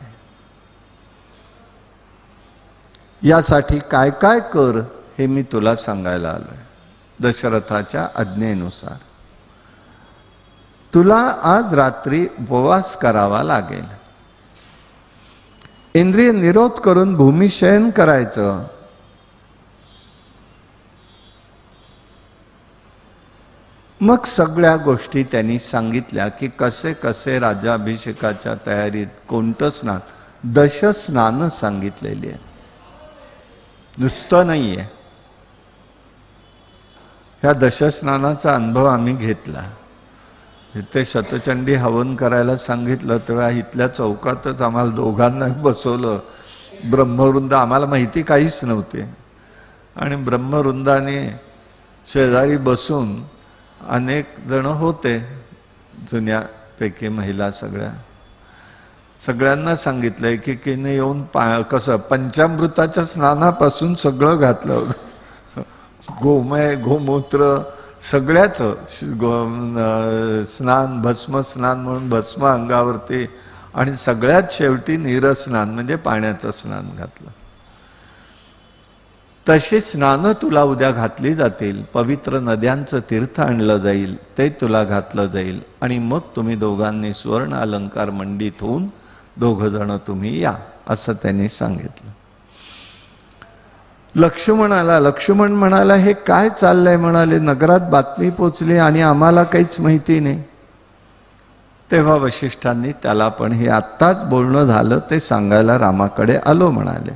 यासाठी काय काय कर हे मी तुला सांगायला आलोय. दशरथाच्या आज्ञेनुसार तुला आज रात्री उपवास करावा लागेल. इंद्रिय निरोध करून भूमिशयन करायचं. मग सगळ्या गोष्टी त्यांनी सांगितल्या की कसे कसे राज्याभिषेकाच्या तयारीत कोणतं स्नान. दशस्नान सांगितलेली आहे, नुसतं नाहीये. ह्या दशस्नानाचा अनुभव आम्ही घेतला. इथे शतचंडी हवन करायला सांगितलं तेव्हा इथल्या चौकातच आम्हाला दोघांना बसवलं. ब्रह्मवृंद, आम्हाला माहिती काहीच नव्हती, आणि ब्रह्मवृंदाने शेजारी बसून अनेक जण होते, जुन्यापैकी महिला सगळ्यांना सांगितलंय की किने येऊन कसं पंचामृताच्या स्नानापासून सगळं घातलं. गोमय, गोमूत्र सगळ्याचं स्नान, भस्म स्नान म्हणून भस्म अंगावरती, आणि सगळ्यात शेवटी नीरस्नान म्हणजे पाण्याचं स्नान घातलं. तशी स्नानं तुला उद्या घातली जातील. पवित्र नद्यांचं तीर्थ आणलं जाईल, ते तुला घातलं जाईल, आणि मग तुम्ही दोघांनी सुवर्ण अलंकार मंडित होऊन दोघं जण तुम्ही या, असं त्यांनी सांगितलं. लक्ष्मण म्हणाला हे काय चाललंय. म्हणाले नगरात बातमी पोचली आणि आम्हाला काहीच माहिती नाही. तेव्हा वशिष्ठांनी त्याला पण हे आत्ताच बोलणं झालं ते सांगायला रामाकडे आलो म्हणाले.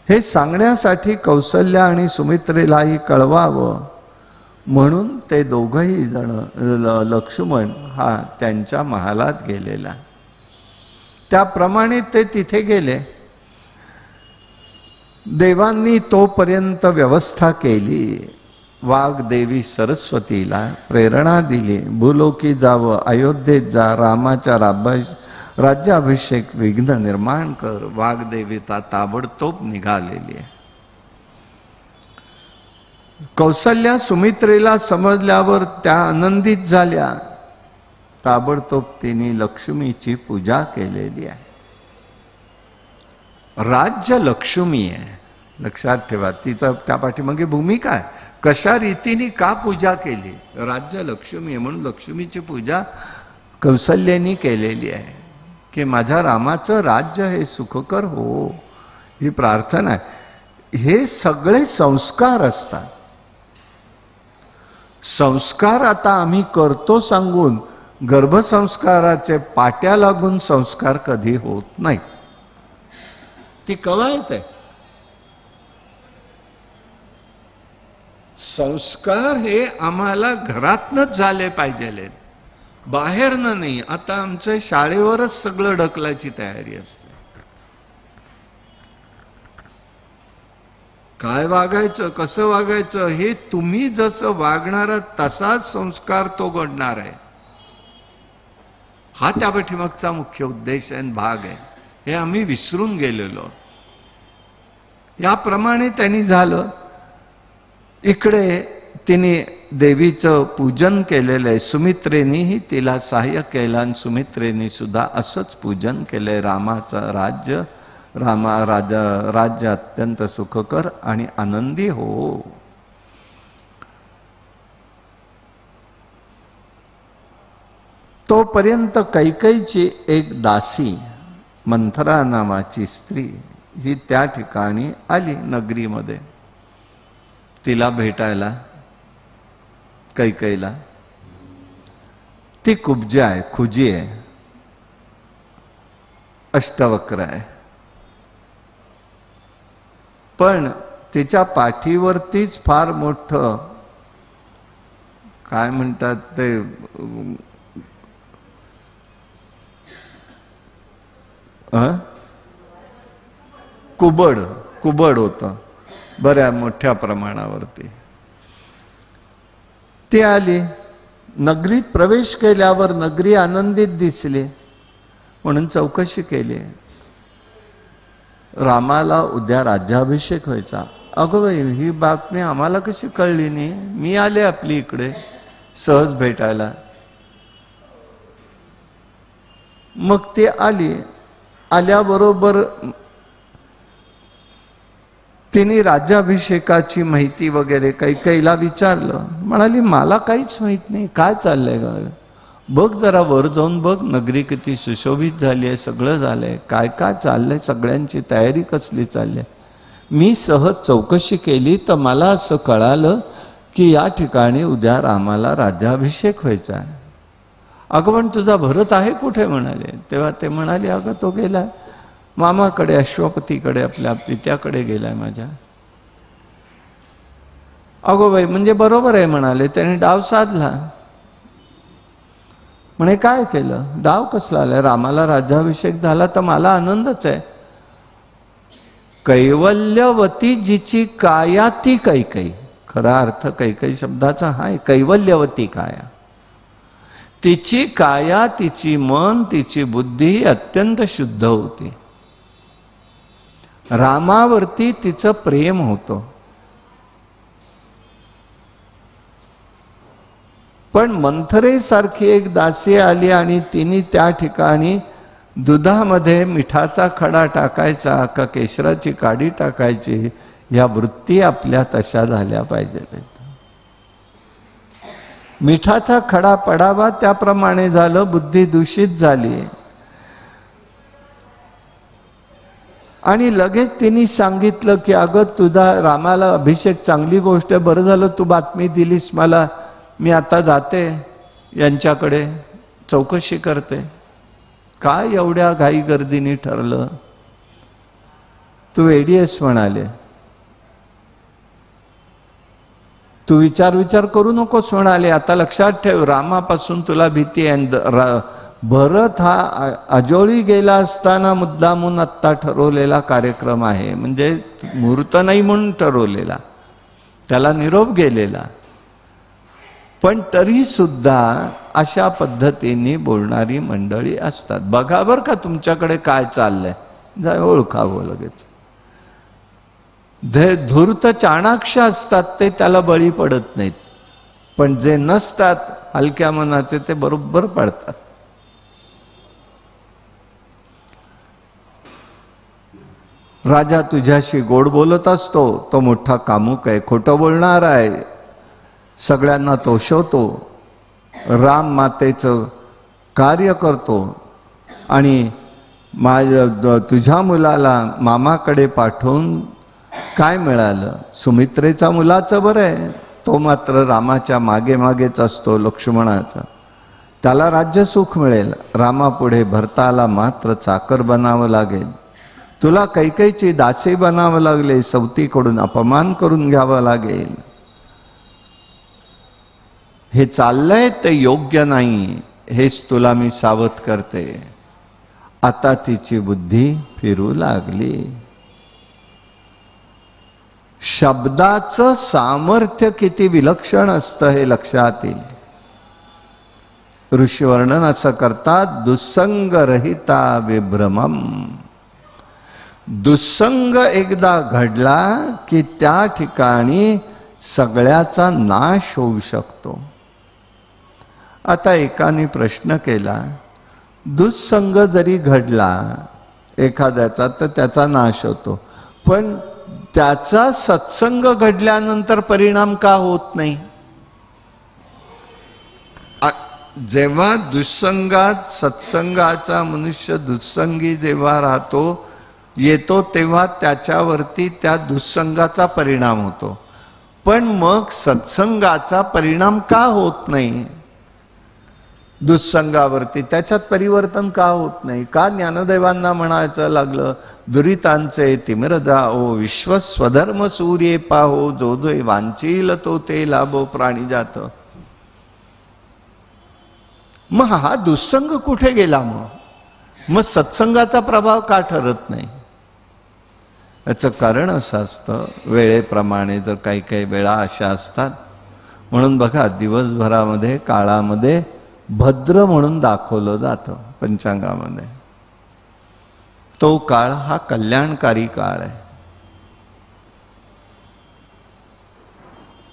हे सांगण्यासाठी कौसल्या आणि सुमित्रेलाही कळवावं म्हणून ते दोघंही जण, लक्ष्मण हा त्यांच्या महालात गेलेला. त्याप्रमाणे ते तिथे गेले. देवांनी तोपर्यंत व्यवस्था केली. वाग्देवी सरस्वतीला प्रेरणा दिली, भूलोकी जावं, अयोध्येत जा, रामाच्या राज्याभिषेक विघ्न निर्माण कर. वाग्देवीता ताबडतोब निघालेली आहे. कौसल्या सुमित्रेला समजल्यावर त्या आनंदित झाल्या. ताबडतोब तिने लक्ष्मीची पूजा केलेली आहे. राज्य लक्ष्मी आहे, लक्षात ठेवा. तिचा त्या पाठीमागे भूमिका आहे. कशा रीतीने का पूजा केली. राज्य लक्ष्मी आहे म्हणून लक्ष्मीची पूजा कौसल्यानी केलेली आहे की माझ्या रामाचं राज्य हे सुखकर हो, ही प्रार्थना आहे. हे सगळे संस्कार असतात. संस्कार आता आम्ही करतो सांगून गर्भसंस्काराचे पाट्या लागून संस्कार कधी होत नाही. ती कवायत आहे. संस्कार हे आम्हाला घरातनच झाले पाहिजे, बाहेरनं नाही. आता आमच्या शाळेवरच सगळं ढकलायची तयारी असते. काय वागायचं, कसं वागायचं, हे तुम्ही जसं वागणार तसाच संस्कार तो घडणार आहे. हा त्या पाठीमागचा मुख्य उद्देश आणि भाग आहे. हे आम्ही विसरून गेलेलो. याप्रमाणे त्यांनी झालं. इकडे तिने देवीचं पूजन केलेलं आहे. सुमित्रेनेही तिला सहाय्य केलं आणि सुमित्रेने सुद्धा असंच पूजन केलंय. रामाचं राज्य, राज्य अत्यंत सुखकर आणि आनंदी हो. तोपर्यंत कैकेयीची एक दासी मंथरा नावाची स्त्री ही त्या ठिकाणी आली नगरीमध्ये तिला भेटायला. कैकेयीला ती कुब्जा आहे, खुजी आहे. अष्टवक्र आहे, पण तिच्या पाठीवरतीच फार मोठं काय म्हणतात ते कुबड होतं बऱ्या मोठ्या प्रमाणावरती. ती आली, नगरीत प्रवेश केल्यावर नगरी आनंदित दिसली म्हणून चौकशी केली. रामाला उद्या राज्याभिषेक व्हायचा. अगं बाई, ही बातमी आम्हाला कशी कळली नाही? मी आले आपली इकडे सहज भेटायला. मग ती आली. आल्याबरोबर तिने राज्याभिषेकाची माहिती वगैरे कैकेयीला विचारलं. म्हणाली मला काहीच माहित नाही, काय चाललंय ग? बघ जरा वर जाऊन बघ, नगरी किती सुशोभित झाली आहे, सगळं झालंय, काय काय चाललंय, सगळ्यांची तयारी कसली चालली आहे. मी सहज चौकशी केली तर मला असं कळालं की या ठिकाणी उद्या रामाला राज्याभिषेक व्हायचा आहे. अगं पण तुझा भरत आहे कुठे म्हणाले. तेव्हा ते म्हणाले अगं तो गेलाय मामाकडे, अश्वपतीकडे, आपल्या पित्याकडे गेलाय माझ्या. अगो बाई, म्हणजे बरोबर आहे म्हणाले. त्याने डाव साधला. म्हणे काय केलं? डाव कसला आलाय? रामाला राज्याभिषेक झाला तर मला आनंदच आहे. कैवल्यवती जिची काया ती कैकेयी. खरा अर्थ कैकेयी शब्दाचा हाय, कैवल्यवती काया. तिची काया, तिची मन, तिची बुद्धी अत्यंत शुद्ध होती. रामावरती तिचं प्रेम होतं. पण मंथरेसारखी एक दासी आली आणि तिने त्या ठिकाणी दुधामध्ये मिठाचा खडा टाकायचा का केशराची काडी टाकायची, या वृत्ती आपल्या तशा झाल्या पाहिजेत. मिठाचा खडा पडावा त्याप्रमाणे झालं, बुद्धी दूषित झाली. आणि लगेच तिने सांगितलं की अगं तुझा रामाला अभिषेक चांगली गोष्ट आहे, बरं झालं तू बातमी दिलीस मला, मी आता जाते यांच्याकडे चौकशी करते. काय एवढ्या घाई गर्दीने ठरलं? तू वेडी आहेस म्हणाले. तू विचार करू नकोस म्हणाले. आता लक्षात ठेव, रामापासून तुला भीती आहे. भरत हा अजोळी गेला असताना मुद्दामून आत्ता ठरवलेला कार्यक्रम आहे, म्हणजे मुहूर्त नाही म्हणून ठरवलेला, त्याला निरोप गेलेला. पण तरी सुद्धा अशा पद्धतीने बोलणारी मंडळी असतात. बघा बर का तुमच्याकडे काय चाललंय, जा ओळखावं लगेच. धूर्त चाणाक्ष असतात ते त्याला बळी पडत नाहीत, पण जे नसतात हलक्या मनाचे ते बरोबर पडतात. राजा तुझ्याशी गोड बोलत असतो, तो मोठा कामुक आहे, खोटं बोलणार आहे, सगळ्यांना तोषवतो, राम मातेचं कार्य करतो आणि तुझ्या मुलाला मामाकडे पाठवून काय मिळालं? सुमित्रेचा मुलाचं बरं आहे, तो मात्र रामाच्या मागे मागेच असतो, लक्ष्मणाचा. त्याला राज्य सुख मिळेल, रामापुढे भरताला मात्र चाकर बनावं लागेल. तुला कैकेयीची दासी बनावं लागले, सवतीकडून अपमान करून घ्यावं लागेल. हे चाललंय ते योग्य नाही, हेच तुला मी सावध करते. आता तिची बुद्धी फिरू लागली. शब्दाचं सामर्थ्य किती विलक्षण असतं हे लक्षात येईल. ऋषीवर्णन असं करतात, दुस्संगरहिता विभ्रमम. दुस्संग एकदा घडला की त्या ठिकाणी सगळ्याचा नाश होऊ शकतो. आता एकाने प्रश्न केला, दुस्संग जरी घडला एखाद्याचा तर त्याचा नाश होतो, पण त्याचा सत्संग घडल्यानंतर परिणाम का होत नाही? जेव्हा दुस्संगात सत्संगाचा मनुष्य दुस्संगी जेव्हा येतो तेव्हा त्याच्यावरती त्या दुस्संगाचा परिणाम होतो, पण मग सत्संगाचा परिणाम का होत नाही? दुःसंगावरती त्याच्यात परिवर्तन का होत नाही? का ज्ञानदेवांना म्हणायचं लागलं दुरितांचे तिमिर जाओ विश्व स्वधर्म सूर्ये पाहो जो जो वांचील तो ते लाभो प्राणी जात? मग हा दुःसंग कुठे गेला? मग सत्संगाचा प्रभाव का ठरत नाही? याचं कारण असं असतं, वेळेप्रमाणे जर काही काही वेळा अशा असतात, म्हणून बघा दिवसभरामध्ये काळामध्ये भद्र म्हणून दाखवलं जातं पंचांगामध्ये. तो काळ हा कल्याणकारी काळ आहे.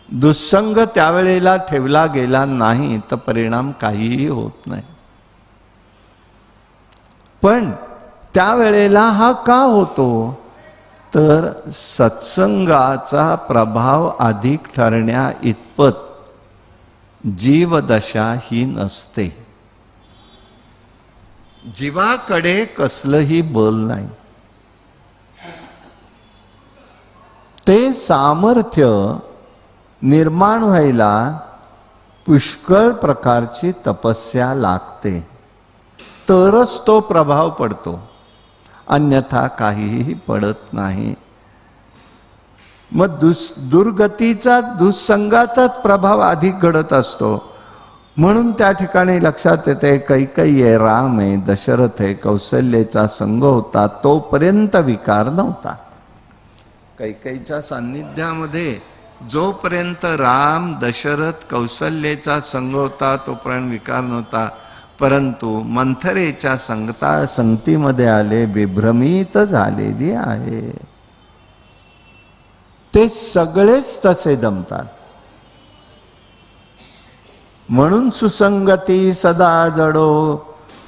दुःसंग त्यावेळेला ठेवला गेला नाही तर परिणाम काहीही होत नाही. पण त्यावेळेला हा का होतो? तर सत्संगाचा प्रभाव अधिक ठरण्या इतपत जीवदशा ही नसते. जीवाकडे कसलंही बल नाही. ते सामर्थ्य निर्माण व्हायला पुष्कळ प्रकारची तपस्या लागते, तरच तो प्रभाव पडतो, अन्यथा काहीही पडत नाही. मग दुर्गतीचा दुःसंगाचाच प्रभाव अधिक घडत असतो. म्हणून त्या ठिकाणी लक्षात येते कैकेयी आहे, राम आहे, दशरथ आहे, कौशल्याचा संग होता तोपर्यंत विकार नव्हता. कैकेयीच्या सान्निध्यामध्ये जोपर्यंत राम दशरथ कौशल्याचा संग होता तोपर्यंत विकार नव्हता. परंतु मंथरेच्या संगतीमध्ये आले, विभ्रमित झालेली आहे. ते सगळेच तसे जमतात. म्हणून सुसंगती सदा जडो,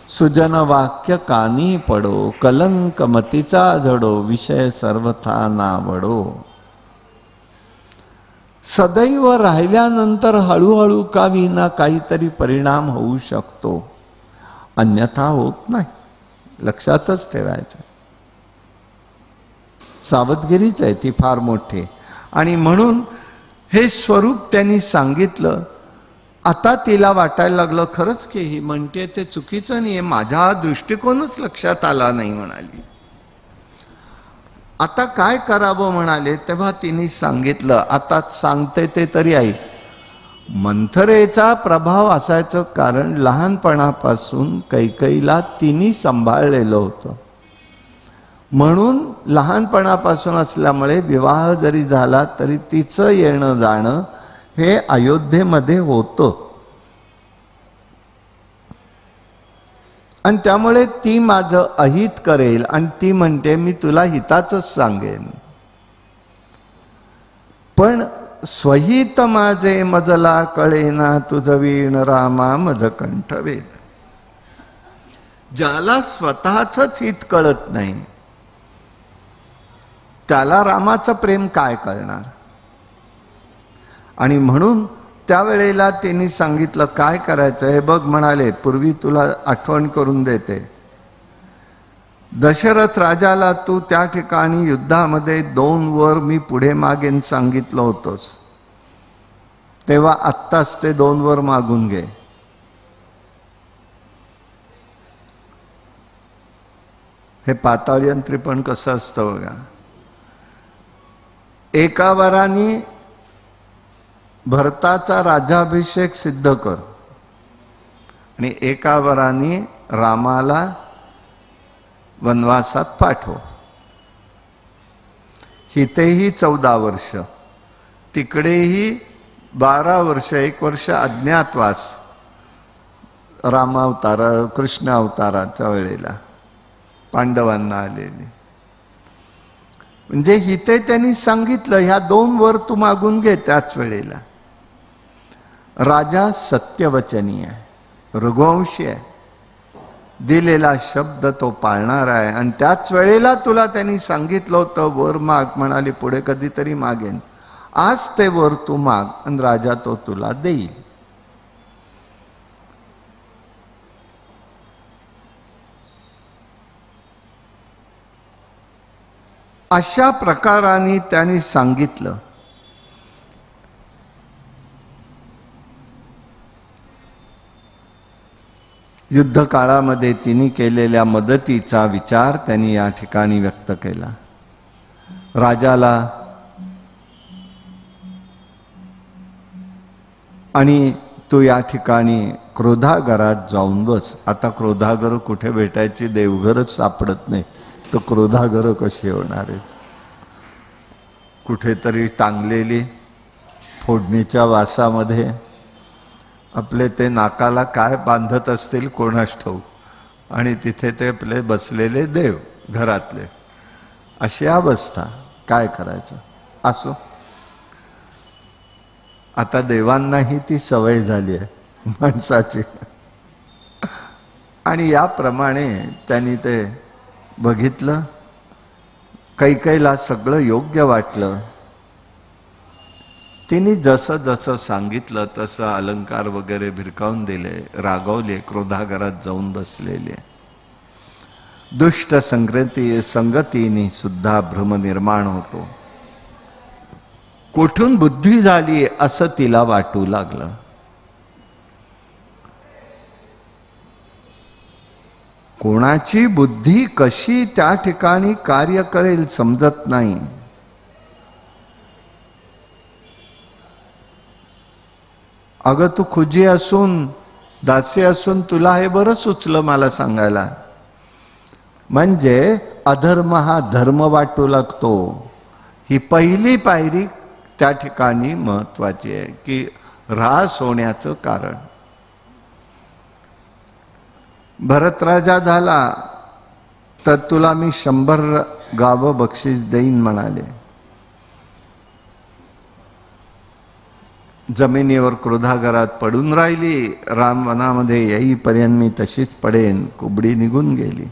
सुजन वाक्य कानी पडो, कलंक मतीचा जडो, विषय सर्वथा नावडो. सदैव राहिल्यानंतर हळूहळू का विना काहीतरी परिणाम होऊ शकतो, अन्यथा होत नाही. लक्षातच ठेवायचं. सावधगिरीच आहे ती फार मोठी. आणि म्हणून हे स्वरूप त्यांनी सांगितलं. आता तिला वाटायला लागलं खरंच की ही म्हणते ते चुकीचं नाही आहे, माझा दृष्टिकोनच लक्षात आला नाही म्हणाली. आता काय करावं म्हणाले. तेव्हा तिने सांगितलं, आता सांगते ते तरी ऐक. मंथरेचा प्रभाव असायचं कारण लहानपणापासून कैकेयीला तिने सांभाळलेलं होतं. म्हणून लहानपणापासून असल्यामुळे विवाह जरी झाला तरी तिचं येणं जाणं हे अयोध्येमध्ये होतं. आणि त्यामुळे ती माझं अहित करेल आणि ती म्हणते मी तुला हिताचंच सांगेन. पण स्वहित माझे मजला कळेना, तुझ वीण रामा मज कंठवेद. ज्याला स्वतःच हित कळत नाही त्याला रामाचं प्रेम काय कळणार. आणि म्हणून त्यावेळेला त्यांनी सांगितलं काय करायचं हे बघ. म्हणाले पूर्वी तुला आठवण करून देते. दशरथ राजाला तू त्या ठिकाणी युद्धामध्ये 2 वर मी पुढे मागेन सांगितलं होतंस, तेव्हा आत्ताच ते 2 वर मागून घे. हे पाताळयंत्री पण कसं असतं बघा. एका वराने भरताचा राज्याभिषेक सिद्ध कर आणि एका वराने रामाला वनवासात पाठव. हितेही 14 वर्ष, तिकडेही 12 वर्ष, 1 वर्ष अज्ञातवास रामावतार कृष्ण अवताराच्या वेळेला पांडवांना आलेले. म्हणजे हिते त्यांनी सांगितलं ह्या 2 वर तू मागून घे. त्याच वेळेला राजा सत्यवचनी आहे, रघुवंशी आहे, दिलेला शब्द तो पाळणार आहे. आणि त्याच वेळेला तुला त्यांनी सांगितलं होतं वर माग, म्हणाले पुढे कधीतरी मागेन. आज ते वर तू माग आणि राजा तो तुला देईल. अशा प्रकाराने त्यांनी सांगितलं. युद्ध काळामध्ये तिने केलेल्या मदतीचा विचार त्यांनी या ठिकाणी व्यक्त केला. राजाला आणि तू या ठिकाणी क्रोधागरात जाऊन बस. आता क्रोधागर कुठे भेटायची, देवघरच सापडत नाही तर क्रोधागर कशी होणार आहेत? कुठेतरी टांगलेली फोडणीच्या वासामध्ये आपले ते नाकाला काय बांधत असतील कोणास ठाऊक, आणि तिथे ते आपले बसलेले देव घरातले, अशी अवस्था. काय करायचं? असो, आता देवांनाही ती सवय झाली आहे माणसाची, आणि याप्रमाणे त्यांनी ते बघितलं. कैकेयीला सगळं योग्य वाटलं. तिने जसं जसं सांगितलं तसं अलंकार वगैरे भिरकावून दिले, रागवले, क्रोधागरात जाऊन बसलेले. दुष्ट संगतीने सुद्धा भ्रम निर्माण होतो. कुठून बुद्धी झाली असं तिला वाटू लागलं. कोणाची बुद्धी कशी त्या ठिकाणी कार्य करेल समजत नाही. अगं तू खुजी असून, दासी असून तुला हे बरं सुचलं मला सांगायला. म्हणजे अधर्म हा धर्म वाटू लागतो. ही पहिली पायरी त्या ठिकाणी महत्वाची आहे की ऱ्हास होण्याचं कारण. भरत राजा झाला तर तुला मी 100 गावं बक्षीस देईन म्हणाले. जमिनीवर क्रोधागरात पडून राहिली. राम वनामध्ये येईपर्यंत मी तशीच पडेन. कुबडी निघून गेली.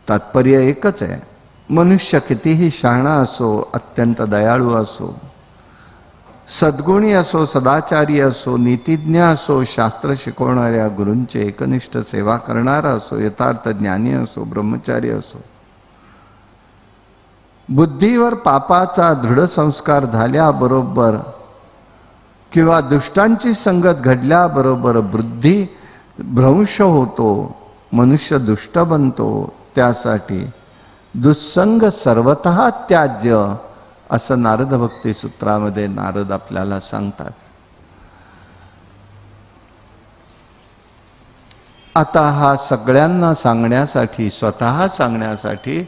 तात्पर्य एकच आहे, मनुष्य कितीही शहाणा असो, अत्यंत दयाळू असो, सद्गुणी असो, सदाचारी असो, नीतिज्ञ असो, शास्त्र शिकवणाऱ्या गुरूंचे एकनिष्ठ सेवा करणारा असो, यथार्थ ज्ञानी असो, ब्रह्मचारी असो, बुद्धीवर पापाचा दृढ संस्कार झाल्याबरोबर किंवा दुष्टांची संगत घडल्याबरोबर बुद्धी भ्रंश होतो, मनुष्य दुष्ट बनतो. त्यासाठी दुस्संग सर्वतः त्याज्य असं नारद भक्ती सूत्रामध्ये नारद आपल्याला सांगतात. आता हा सगळ्यांना सांगण्यासाठी, स्वतः सांगण्यासाठी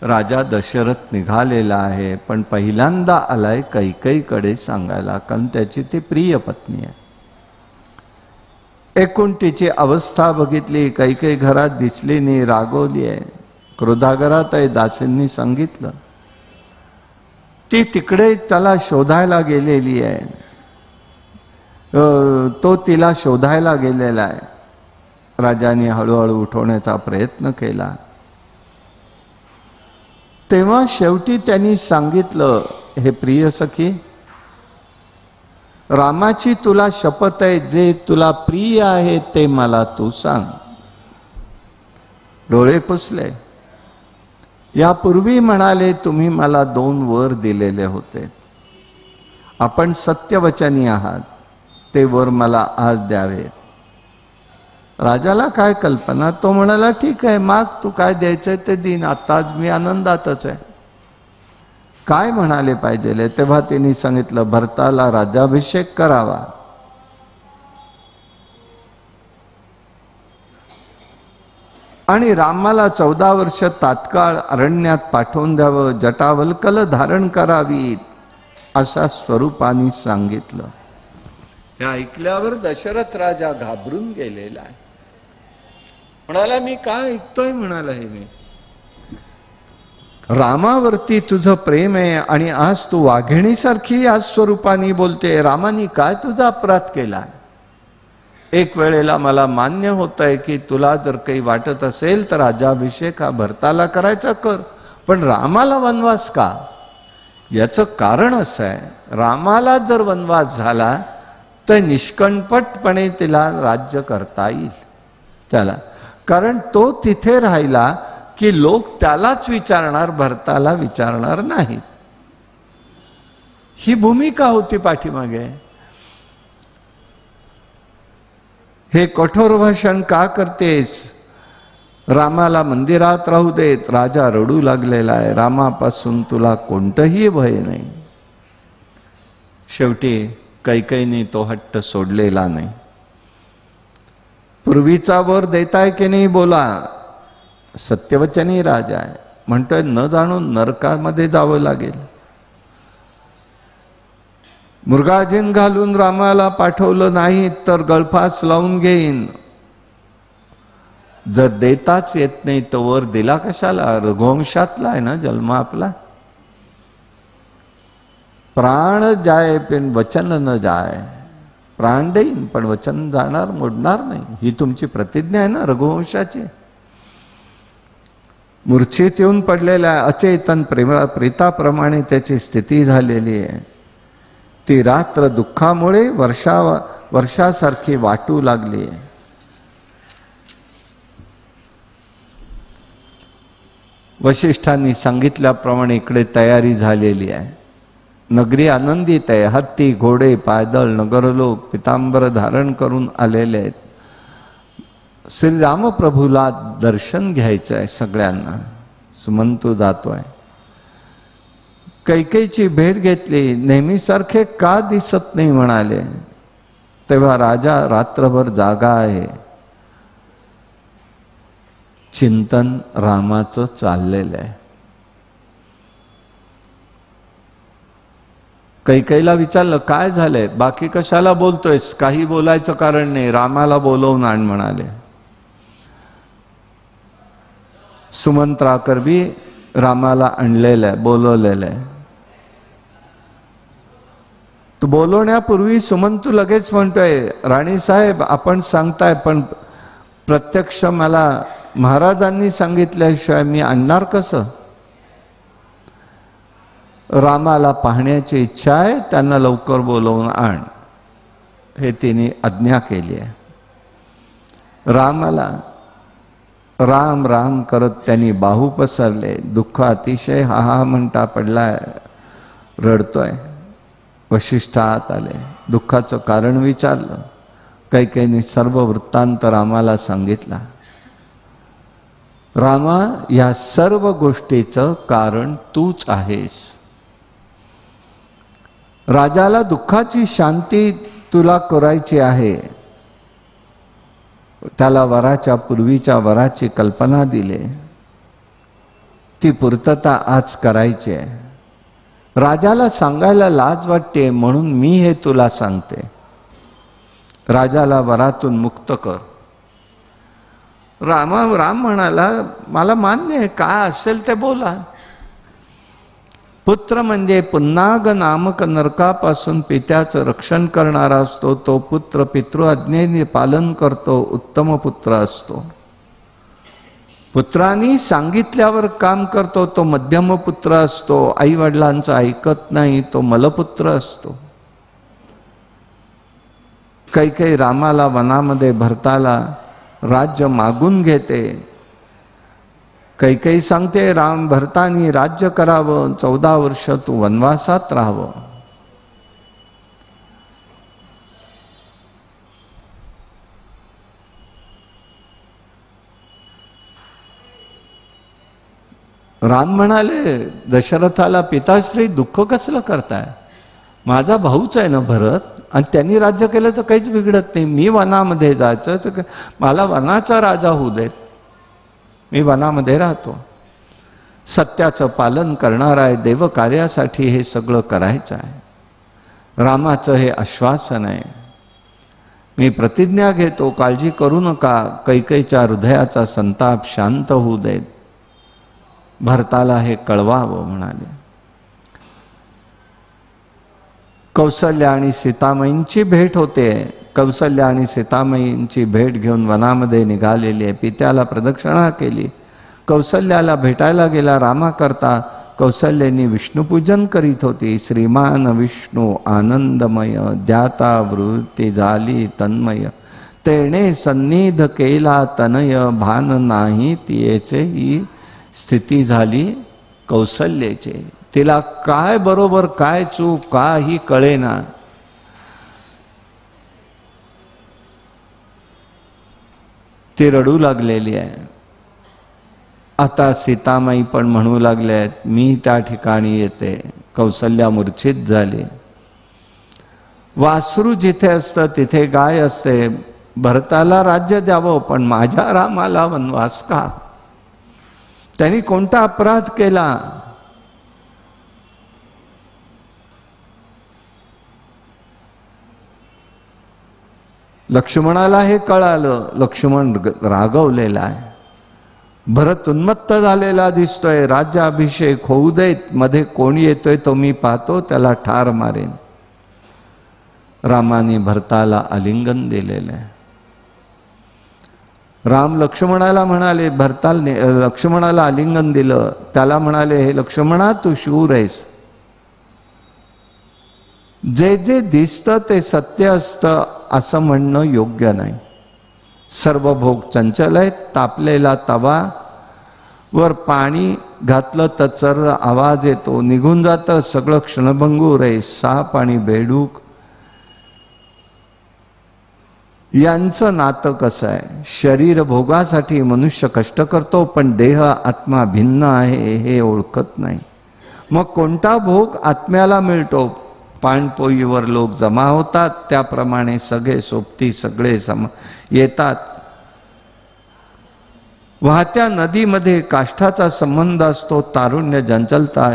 राजा दशरथ निघालेला आहे. पण पहिल्यांदा आलाय कैकेयीकडे सांगायला, कारण त्याची ती प्रिय पत्नी आहे. एकूण तिची अवस्था बघितली. कैकेयी घरात दिसली नाही, रागवली आहे, क्रोधागरात आहे. दासींनी सांगितलं. ती तिकडे त्याला शोधायला गेलेली आहे. तो तिला शोधायला गेलेला आहे. राजाने हळूहळू उठवण्याचा प्रयत्न केला. तेव्हा शेवटी त्यांनी सांगितलं, हे प्रिय सखी, रामाची तुला शपथ आहे, जे तुला प्रिय आहे ते मला तू सांग. डोळे पुसले. यापूर्वी म्हणाले, तुम्ही मला 2 वर दिलेले होते. आपण सत्यवचनी आहात, ते वर मला आज द्यावेत. राजाला काय कल्पना. तो म्हणाला, ठीक आहे, माग, तू काय द्यायचंय ते देईन. आताच मी आनंदातच आहे. काय म्हणाले पाहिजे? तेव्हा त्यांनी सांगितलं, भरताला राज्याभिषेक करावा. आणि रामाला 14 वर्ष तात्काळ अरण्यात पाठवून द्यावं, जटावल्कल धारण करावी, अशा स्वरूपाने सांगितलं. हे ऐकल्यावर दशरथ राजा घाबरून गेलेला आहे. म्हणाला, मी काय ऐकतोय? म्हणाला, हे मी रामावरती तुझं प्रेम आहे आणि आज तू वाघिणीसारखी आज स्वरूपाने बोलते. रामानी काय तुझा अपराध केला? एक वेळेला मला मान्य होत आहे की तुला जर काही वाटत असेल तर राज्याभिषेक हा भरताला करायचा कर, पण रामाला वनवास का? याचं कारण असं आहे, रामाला जर वनवास झाला तर निष्कंटपणे तिला राज्य करता येईल त्याला. कारण तो तिथे राहिला की लोक त्यालाच विचारणार, भरताला विचारणार नाहीत. ही भूमिका होती पाठीमागे. हे कठोर भाषण का करतेस? रामाला मंदिरात राहू देत. राजा रडू लागलेला आहे. रामापासून तुला कोणतंही भय नाही. शेवटी कैकेयीने तो हट्ट सोडलेला नाही. पूर्वीचा वर देताय की नाही बोला. सत्यवचनी राजा आहे. म्हणतोय न जाणून नरकामध्ये जावं लागेल. मृगाजीन घालून रामाला पाठवलं नाही तर गळफास लावून घेईन. जर देताच येत नाही तर वर दिला कशाला? रघुवंशातला आहे ना जन्म आपला. प्राण जाय पण वचन न जाय. प्राण देईन पण वचन जाणार, मोडणार नाही. ही तुमची प्रतिज्ञा आहे ना रघुवंशाची. मूर्छित येऊन पडलेल्या अचेतन प्रेताप्रमाणे त्याची स्थिती झालेली आहे. ती रात्र दुःखामुळे वर्षासारखी वाटू लागली आहे. वशिष्ठांनी सांगितल्याप्रमाणे इकडे तयारी झालेली आहे. नगरी आनंदित आहे. हत्ती, घोडे, पायदळ, नगरलोक पितांबर धारण करून आलेले आहेत. श्रीरामप्रभूला दर्शन घ्यायचं आहे सगळ्यांना. सुमंतू जातोय. कैकेयीची भेट घेतली. नेहमीसारखे का दिसत नाही म्हणाले. तेव्हा राजा रात्रभर जागा आहे. चिंतन रामाचं चाललेलं आहे. कैकेयीला विचारलं काय झालंय? बाकी कशाला बोलतोयस? काही बोलायचं कारण नाही. रामाला बोलवून आण म्हणाले. सुमंत्राकर बी रामाला आणलेलं आहे, बोलवलेलं आहे. तू बोलवण्यापूर्वी सुमंतू लगेच म्हणतोय राणी साहेब आपण सांगताय पण प्रत्यक्ष मला महाराजांनी सांगितल्याशिवाय मी आणणार कसं? रामाला पाहण्याची इच्छा आहे, त्यांना लवकर बोलवून आण. हे तिने आज्ञा केली आहे. रामाला राम राम करत त्यांनी बाहू पसरले. दुःख अतिशय हा म्हणता पडलाय, रडतोय. वशिष्ठ आत आले. दुःखाचं कारण विचारलं. कैकेयीने सर्व वृत्तांत रामाला सांगितला. रामा या सर्व गोष्टीचं कारण तूच आहेस. राजाला दुःखाची शांती तुला करायची आहे. त्याला वराच्या पूर्वीच्या वराची कल्पना दिली. ती पूर्तता आज करायची आहे. राजाला सांगायला लाज वाटते म्हणून मी हे तुला सांगते. राजाला वरातून मुक्त कर. राम म्हणाला मला मान्य आहे, काय असेल ते बोला. पुत्र म्हणजे पुन्नाग नामक नरकापासून पित्याचं रक्षण करणारा असतो. तो पुत्र पितृआज्ञेने पालन करतो, उत्तम पुत्र असतो. पुत्रांनी सांगितल्यावर काम करतो, तो मध्यम पुत्र असतो. आई वडिलांचं ऐकत नाही, तो मलपुत्र असतो. कैकेयी रामाला वनामध्ये भरताला राज्य मागून घेते. कैकेयी सांगते राम भरतानी राज्य करावं, 14 वर्ष तू वनवासात राहावं. राम म्हणाले दशरथाला पिताश्री दुःख कसलं करताय? माझा भाऊच आहे ना भरत, आणि त्यांनी राज्य केलं तर काहीच बिघडत नाही. मी वनामध्ये जायचं तर मला वनाचा राजा होऊ देत. मी वनामध्ये राहतो. सत्याचं पालन करणार आहे. देवकार्यासाठी हे सगळं करायचं आहे. रामाचं हे आश्वासन आहे. मी प्रतिज्ञा घेतो, काळजी करू नका. कैकेयीच्या हृदयाचा संताप शांत होऊ देत. भरताला हे कळवावं म्हणाले. कौसल्या आणि सीतामाईंची भेट होते. कौसल्या आणि सीतामाईंची भेट घेऊन वनामध्ये निघालेली आहे. पित्याला प्रदक्षिणा केली. कौसल्याला भेटायला गेला रामाकरता. कौसल्याने विष्णुपूजन करीत होती. श्रीमान विष्णू आनंदमय, द्याता वृत्ती झाली तन्मय. तेणे सन्निध केला तनय, भान नाही तियेचे. ही स्थिती झाली कौसल्याची. तिला काय बरोबर काय चूक काही कळेना. ती रडू लागलेली आहे. आता सीतामाई पण म्हणू लागल्या आहेत, मी त्या ठिकाणी येते. कौसल्या मूर्छित झाली. वासरू जिथे असतं तिथे गाय असते. भरताला राज्य द्यावं, पण माझ्या रामाला वनवास का? त्यांनी कोणता अपराध केला? लक्ष्मणाला हे कळालं. लक्ष्मण रागवलेला आहे. भरत उन्मत्त झालेला दिसतोय. राज्याभिषेक होऊ देत, मध्ये कोण येतोय तो मी पाहतो, त्याला ठार मारेन. रामाने भरताला आलिंगन दिलेलं आहे. राम लक्ष्मणाला म्हणाले, लक्ष्मणाला आलिंगन दिलं. त्याला म्हणाले, हे लक्ष्मणा तू शूर आहेस. जे जे दिसतं ते सत्य असतं असं म्हणणं योग्य नाही. सर्व भोग चंचल आहेत. तापलेला तवा वर पाणी घातलं तर चर आवाज येतो, निघून जातं. सगळं क्षणभंगूर आहे. साप आणि बेडूक यांचं नातं कसं आहे? शरीर भोगासाठी मनुष्य कष्ट करतो, पण देह आत्मा भिन्न आहे हे ओळखत नाही. मग कोणता भोग आत्म्याला मिळतो? पाणपोईवर लोक जमा होतात, त्याप्रमाणे सगळे सोबती सगळे येतात. वाहत्या नदीमध्ये काष्ठाचा संबंध असतो. तारुण्य चंचलता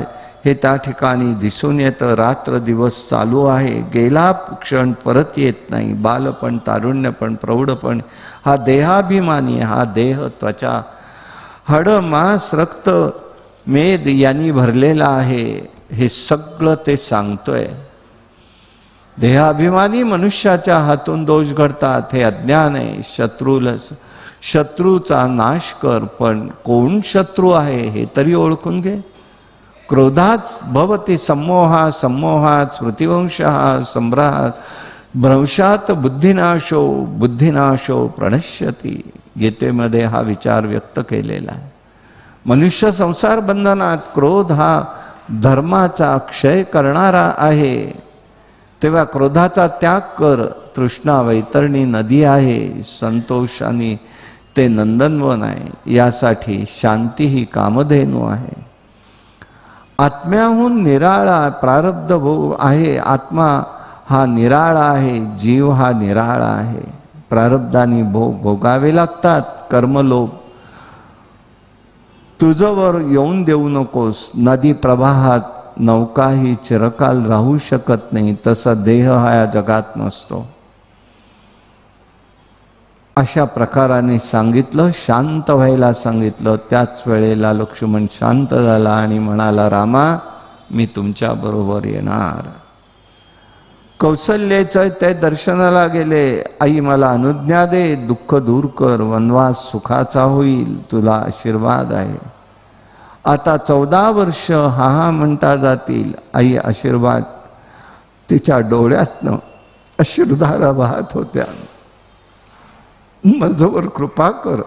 हे त्या ठिकाणी दिसून येतं. रात्र दिवस चालू आहे. गेला क्षण परत येत नाही. बालपण, तारुण्यपण, प्रौढपण हा देहाभिमानी. हा देह त्वचा, हाड, मांस, रक्त, मेद यांनी भरलेला आहे. हे सगळं ते सांगतोय. देहाभिमानी मनुष्याच्या हातून दोष घडतात. हे अज्ञान आहे. शत्रूचा नाश कर. पण कोण शत्रू आहे हे तरी ओळखून घे. क्रोधाच भवती सम्मोहा, सम्मोहात स्मृतिवंशः, सम्राट भ्रंशात बुद्धिनाशो, बुद्धिनाशो प्रणश्यती. गीतेमध्ये हा विचार व्यक्त केलेला आहे. मनुष्य संसार बंधनात. क्रोध हा धर्माचा क्षय करणारा आहे. तेव्हा क्रोधाचा त्याग कर. तृष्णा वैतरणी नदी आहे. संतोष आणि ते नंदनवन आहे. यासाठी शांती ही कामधेनू आहे. आत्म्याहून निराळा प्रारब्ध भोग आहे. आत्मा हा निराळा आहे. जीव हा निराळा आहे. प्रारब्धानी भोग भोगावे लागतात. कर्मलोभ तुझवर येऊन देऊ नकोस. नदी प्रवाहात नौका ही चिरकाल राहू शकत नाही, तसा देह हा या जगात नसतो. अशा प्रकाराने सांगितलं. शांत व्हायला सांगितलं. त्याच वेळेला लक्ष्मण शांत झाला आणि म्हणाला, रामा मी तुमच्या बरोबर येणार. कौसल्याचं ते दर्शनाला गेले. आई मला अनुज्ञा दे, दुःख दूर कर, वनवास सुखाचा होईल, तुला आशीर्वाद आहे. आता 14 वर्ष हा म्हणता जातील. आई आशीर्वाद. तिच्या डोळ्यातनं अश्रुधारा वाहत होत्या. माझ्यावर कृपा कर.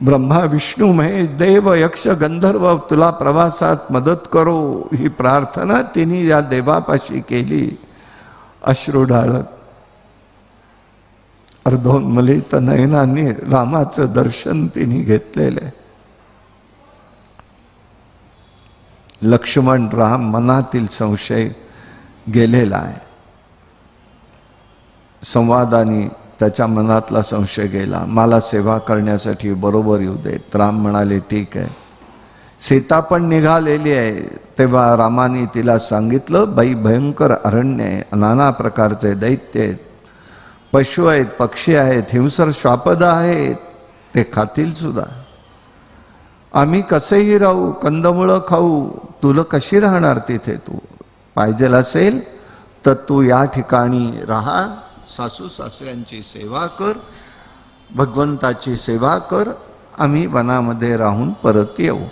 ब्रह्मा विष्णू महेश देव यक्ष गंधर्व तुला प्रवासात मदत करो, ही प्रार्थना तिने या देवापाशी केली. अश्रू ढाळत अर्धोन्मलित नयनांनी रामाचं दर्शन तिने घेतलेले. लक्ष्मण राम मनातील संशय गेलेला आहे. संवादाने त्याच्या मनातला संशय गेला. मला सेवा करण्यासाठी बरोबर येऊ देत. राम म्हणाले ठीक आहे. सीता पण निघालेली आहे. तेव्हा रामाने तिला सांगितलं, बाई भयंकर अरण्य आहे, नाना प्रकारचे दैत्य आहेत, पशु आहेत, पक्षी आहेत, हिंसर श्वापद आहेत, ते खातील सुद्धा. आम्ही कसेही राहू, कंदमुळं खाऊ, तुला कशी राहणार तिथे? तू पाहिजेल असेल तर तू या ठिकाणी राहा, सासू सासऱ्यांची सेवा कर, भगवंताची सेवा कर, आम्ही वनामध्ये राहून परत येऊ.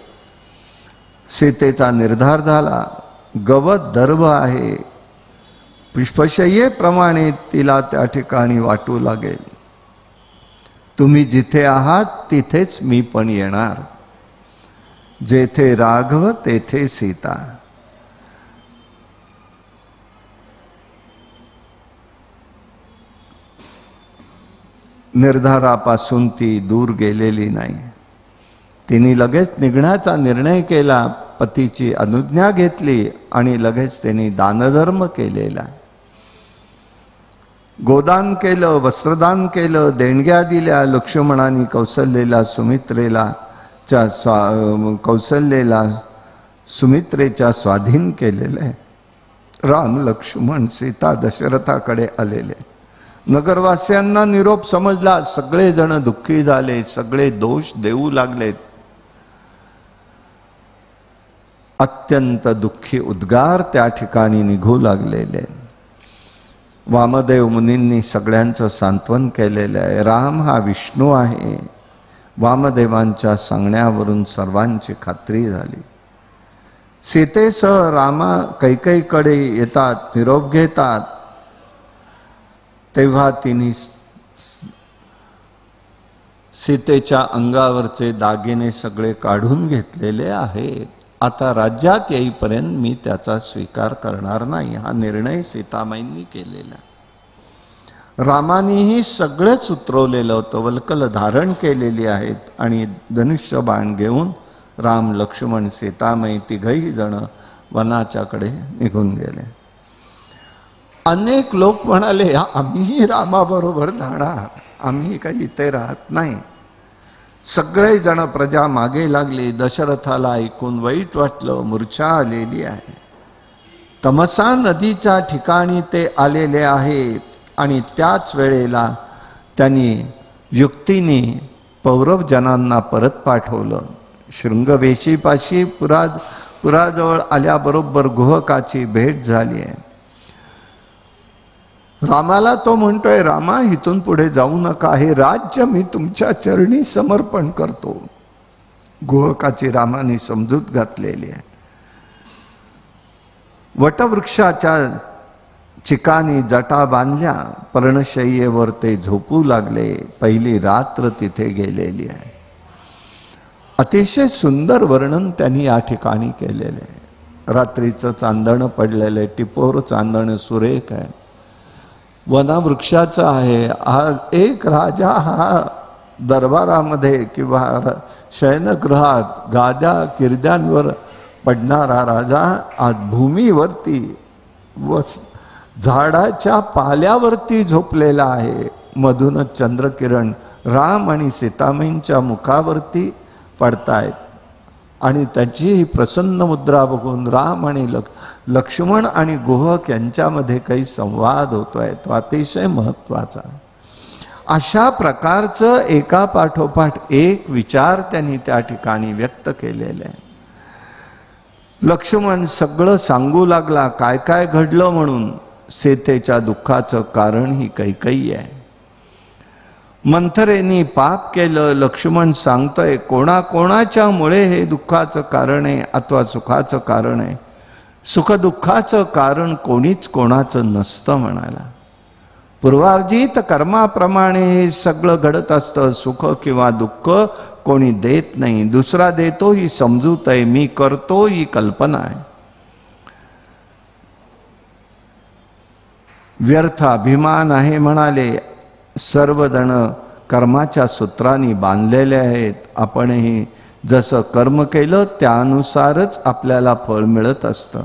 सीतेचा निर्धार झाला. गवत दर्भ आहे, पुष्पशय्येप्रमाणे तिला त्या ठिकाणी वाटू लागेल. तुम्ही जिथे आहात तिथेच मी पण येणार. जेथे राघव तेथे सीता. निर्धारापासून ती दूर गेलेली नाही. तिने लगेच निघण्याचा निर्णय केला, पतीची अनुज्ञा घेतली आणि लगेच त्यांनी दानधर्म केलेला. गोदान केलं, वस्त्रदान केलं, देणग्या दिल्या. लक्ष्मणाने कौशल्येला सुमित्रेच्या स्वाधीन केलेलं आहे. राम लक्ष्मण सीता दशरथाकडे आलेले. नगरवासियांना निरोप समजला. सगळेजण दुःखी झाले, सगळे दोष देऊ लागलेत. अत्यंत दुःखी उद्गार त्या ठिकाणी निघू लागलेले. वामदेव मुनींनी सगळ्यांचं सांत्वन केलेलं आहे. राम हा विष्णू आहे. वामदेवांच्या सांगण्यावरून सर्वांची खात्री झाली. सीतेसह रामा कैकेयीकडे येतात, निरोप घेतात. तेव्हा तिने सीतेच्या अंगावरचे दागिने सगळे काढून घेतलेले आहेत. आता राज्यात येईपर्यंत मी त्याचा स्वीकार करणार नाही, हा निर्णय सीतामाईंनी केलेला. रामानेही सगळंच उतरवलेलं होतं, वल्कल धारण केलेली आहेत आणि धनुष्य बाण घेऊन राम लक्ष्मण सीतामाई तिघही जण वनाच्याकडे निघून गेले. अनेक लोक म्हणाले, आम्हीही रामाबरोबर जाणार, आम्ही काही इथे राहत नाही. सगळेजण प्रजा मागे लागली. दशरथाला ऐकून वाईट वाटलं, मूर्छा आलेली आहे. तमसा नदीच्या ठिकाणी ते आलेले आहेत आणि त्याच वेळेला त्यांनी युक्तीने पौरवजनांना परत पाठवलं. शृंगवेशीपाशी पुराजवळ आल्याबरोबर गुहकाची भेट झाली आहे. रामाला तो म्हणतोय, रामा इथून पुढे जाऊ नका, हे राज्य मी तुमच्या चरणी समर्पण करतो. गुहकाची रामाने समजूत घातलेली आहे. वटवृक्षाच्या चिकानी जटा बांधल्या, पर्णशय्येवर ते झोपू लागले. पहिली रात्र तिथे गेलेली आहे. अतिशय सुंदर वर्णन त्यांनी या ठिकाणी केलेले आहे. रात्रीचं चांदणं पडलेलं आहे, टिपोर चांदणं सुरेख आहे, वनावृक्षाचं आहे. हा एक राजा हा दरबारामध्ये किंवा शयनगृहात गाद्या किर्द्यांवर पडणारा राजा आज भूमीवरती व झाडाच्या पाल्यावरती झोपलेला आहे. मधूनच चंद्रकिरण राम आणि सीतामाईंच्या मुखावरती पडतायत आणि त्याची ही प्रसन्न मुद्रा बघून राम आणि लक्ष्मण आणि गुहक यांच्यामध्ये काही संवाद होतोय, तो अतिशय महत्त्वाचा. अशा प्रकारचं एका पाठोपाठ एक विचार त्यांनी त्या ठिकाणी व्यक्त केलेले आहे. लक्ष्मण सगळं सांगू लागला, काय काय घडलं म्हणून. सीतेच्या दुःखाचं कारण ही कैकेयी आहे. मंथरेनी पाप केलं, लक्ष्मण सांगतोय. कोणाच्या मुळे हे दुःखाचं कारण आहे अथवा सुखाचं कारण आहे. सुखदुःखाचं कारण कोणीच कोणाचं नसतं म्हणाला. पूर्वार्जित कर्माप्रमाणे हे सगळं घडत असतं. सुख किंवा दुःख कोणी देत नाही, दुसरा देतो ही समजूत आहे, मी करतो ही कल्पना आहे. व्यर्थ अभिमान आहे म्हणाले. सर्वजण कर्माच्या सूत्रांनी बांधलेले आहेत. आपणही जसं कर्म केलं त्यानुसारच आपल्याला फळ मिळत असतं.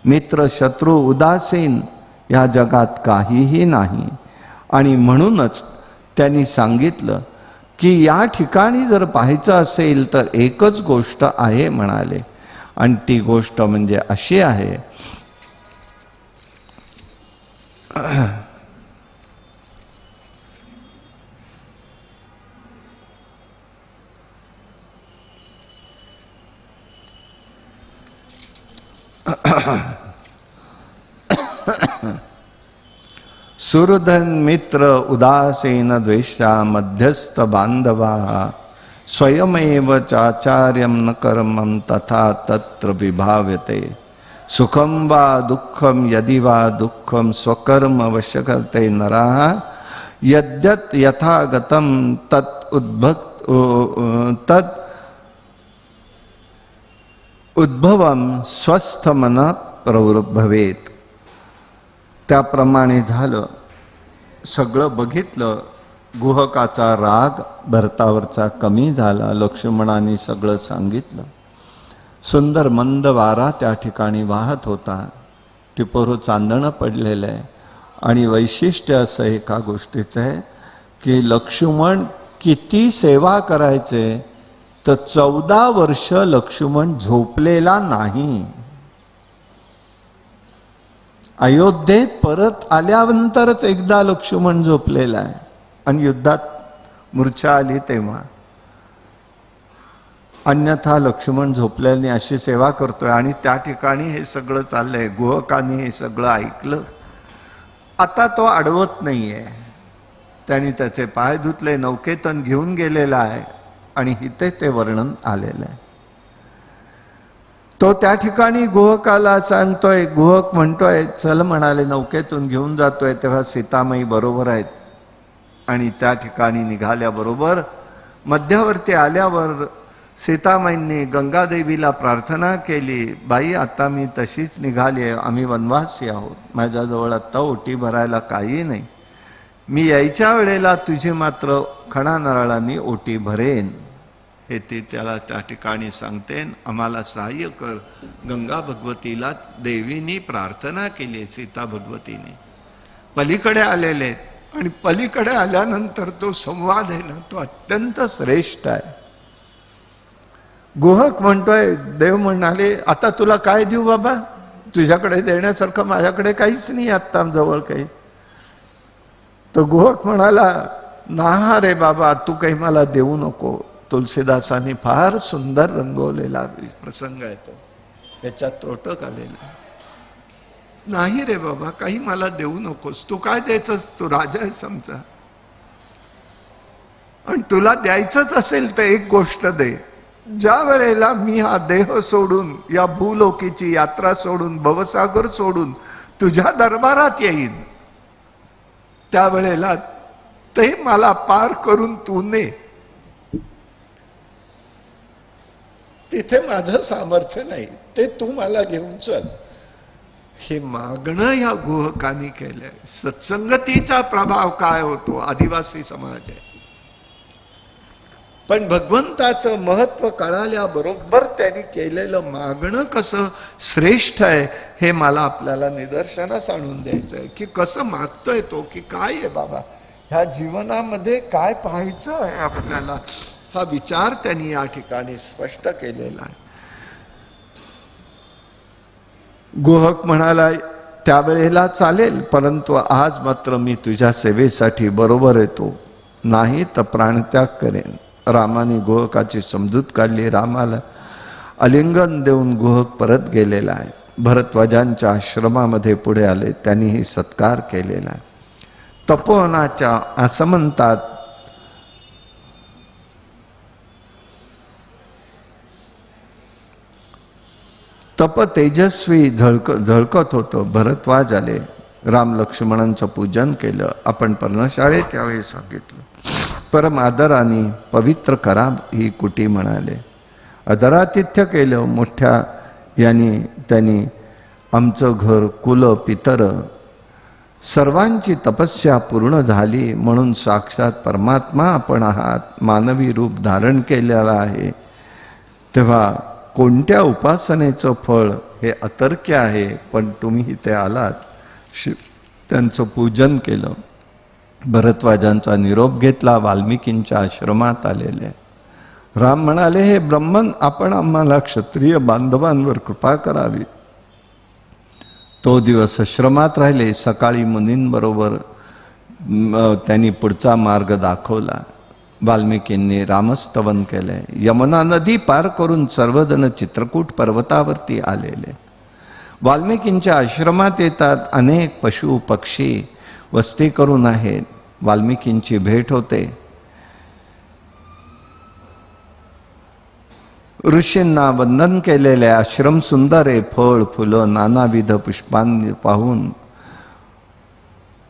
मित्र शत्रू उदासीन या जगात काहीही नाही. आणि म्हणूनच त्यांनी सांगितलं की या ठिकाणी जर पाहायचं असेल तर एकच गोष्ट आहे म्हणाले. आणि ती गोष्ट म्हणजे अशी आहे, सुहृदन मित्र उदासीन द्वेषा मध्यस्थ बांधवा स्वयमेव चाचार्यम न कर्मं तथा तत्र विभाव्यते. सुखम वा दुःखम यदि वा दुःखम स्वकर्म वशकर्ते नराः यद्यत् यथागतं तत् उद्भवम स्वस्थ मन प्रवृभवेत. त्याप्रमाणे झालं. सगळं बघितलं. गुहकाचा राग भरतावरचा कमी झाला. लक्ष्मणाने सगळं सांगितलं. सुंदर मंद वारा त्या ठिकाणी वाहत होता. टिपोरो चांदणं पडलेलं आहे. आणि वैशिष्ट्य असं एका गोष्टीचं आहे की लक्ष्मण किती सेवा करायचे तर 14 वर्ष लक्ष्मण झोपलेला नाही. अयोध्येत परत आल्यानंतरच एकदा लक्ष्मण झोपलेला आहे आणि युद्धात मूर्छा आली तेव्हा. अन्यथा लक्ष्मण झोपल्याने अशी सेवा करतोय. आणि त्या ठिकाणी हे सगळं चाललंय. गुहकाने हे सगळं ऐकलं. आता तो अडवत नाहीये. त्यांनी त्याचे पाय धुतले, नौकेतन घेऊन गेलेला आहे आणि इथे ते वर्णन आलेलं आहे. तो त्या ठिकाणी गुहकाला सांगतोय. गुहक म्हणतोय चल म्हणाले, नौकेतून घेऊन जातोय. तेव्हा सीतामाई बरोबर आहेत. आणि त्या ठिकाणी निघाल्याबरोबर मध्यवर्ती आल्यावर सीतामाईंनी गंगादेवीला प्रार्थना केली, बाई आता मी तशीच निघाली आहे, आम्ही वनवासी आहोत, माझ्याजवळ आत्ता ओटी भरायला काही नाही, मी यायच्या वेळेला तुझी मात्र खणा नारळांनी ओटी भरेन. हे ती त्याला त्या ठिकाणी सांगते. आम्हाला सहाय्य कर. गंगा भगवतीला देवीने प्रार्थना केली. सीता भगवतीने पलीकडे आलेले. आणि पलीकडे आल्यानंतर तो संवाद आहे ना, तो अत्यंत श्रेष्ठ आहे. गुहक म्हणतोय, देव म्हणाले आता तुला काय देऊ बाबा, तुझ्याकडे देण्यासारखं माझ्याकडे काहीच नाही आत्ता जवळ काही. तो गुहक म्हणाला, ना रे बाबा तू काही मला देऊ नको. तुलसीदासांनी फार सुंदर रंगवलेला प्रसंग आहे तो, याच्यात त्रोटक आलेला. नाही रे बाबा काही मला देऊ नकोस, तू काय द्यायचंस, तू राजा आहे समजा, आणि तुला द्यायचंच असेल तर एक गोष्ट दे. ज्या वेळेला मी हा देह सोडून, या भूलोकीची यात्रा सोडून, भवसागर सोडून तुझ्या दरबारात येईन, त्यावेळेला ते मला पार करून तू ने. तिथे माझं सामर्थ्य नाही, ते तू मला घेऊन चल. हे मागणं या गुहकानी केलंय. सत्संगतीचा प्रभाव काय होतो, आदिवासी समाज आहे. पण भगवंताचं महत्व कळाल्याबरोबर त्यांनी केलेलं मागणं कसं श्रेष्ठ आहे हे मला आपल्याला निदर्शनास आणून द्यायचं आहे. की कसं मागतोय तो, की काय आहे बाबा ह्या जीवनामध्ये काय पाहायचं आहे आपल्याला, हा विचार त्यांनी या ठिकाणी स्पष्ट केलेला आहे. गुहक म्हणाला, त्यावेळेला चालेल, परंतु आज मात्र मी तुझ्या सेवेसाठी बरोबर येतो, नाही तर प्राणत्याग करेन. रामाने गुहकाची समजूत काढली. रामाला आलिंगन देऊन गुहक परत गेलेला आहे. भरद्वाजांच्या आश्रमामध्ये पुढे आले, त्यांनीही सत्कार केलेला आहे. तपोवनाच्या आसमंतात तप तेजस्वी झळकत होतं. भरद्वाज आले, राम लक्ष्मणांचं पूजन केलं. आपण पर्णशाळेत त्यावेळी सांगितलं. परम आदराने पवित्र करा ही कुटी म्हणाले. आदरातिथ्य केलं मोठ्या यांनी. त्यांनी आमचं घर, कुल, पितर सर्वांची तपस्या पूर्ण झाली म्हणून साक्षात परमात्मा आपण आहात, मानवी रूप धारण केलेलं आहे. तेव्हा कोणत्या उपासनेचं फळ हे अतर्क्य आहे, पण तुम्ही इथे आलात. त्यांचं पूजन केलं. भरद्वाजांचा निरोप घेतला. वाल्मिकींच्या आश्रमात आलेले. राम म्हणाले, हे ब्रह्मन आपण आम्हाला क्षत्रिय बांधवांवर कृपा करावी. तो दिवस आश्रमात राहिले. सकाळी मुनींबरोबर त्यांनी पुढचा मार्ग दाखवला. वाल्मिकींनी रामस्तवन केले. यमुना नदी पार करून सर्वजण चित्रकूट पर्वतावरती आलेले. वाल्मिकींच्या आश्रमात येतात. अनेक पशु पक्षी वस्ती करून आहेत. वाल्मिकींची भेट होते. ऋषींना वंदन केलेले. आश्रम सुंदर आहे. फळ फुलं नानाविध पुष्पांनी पाहून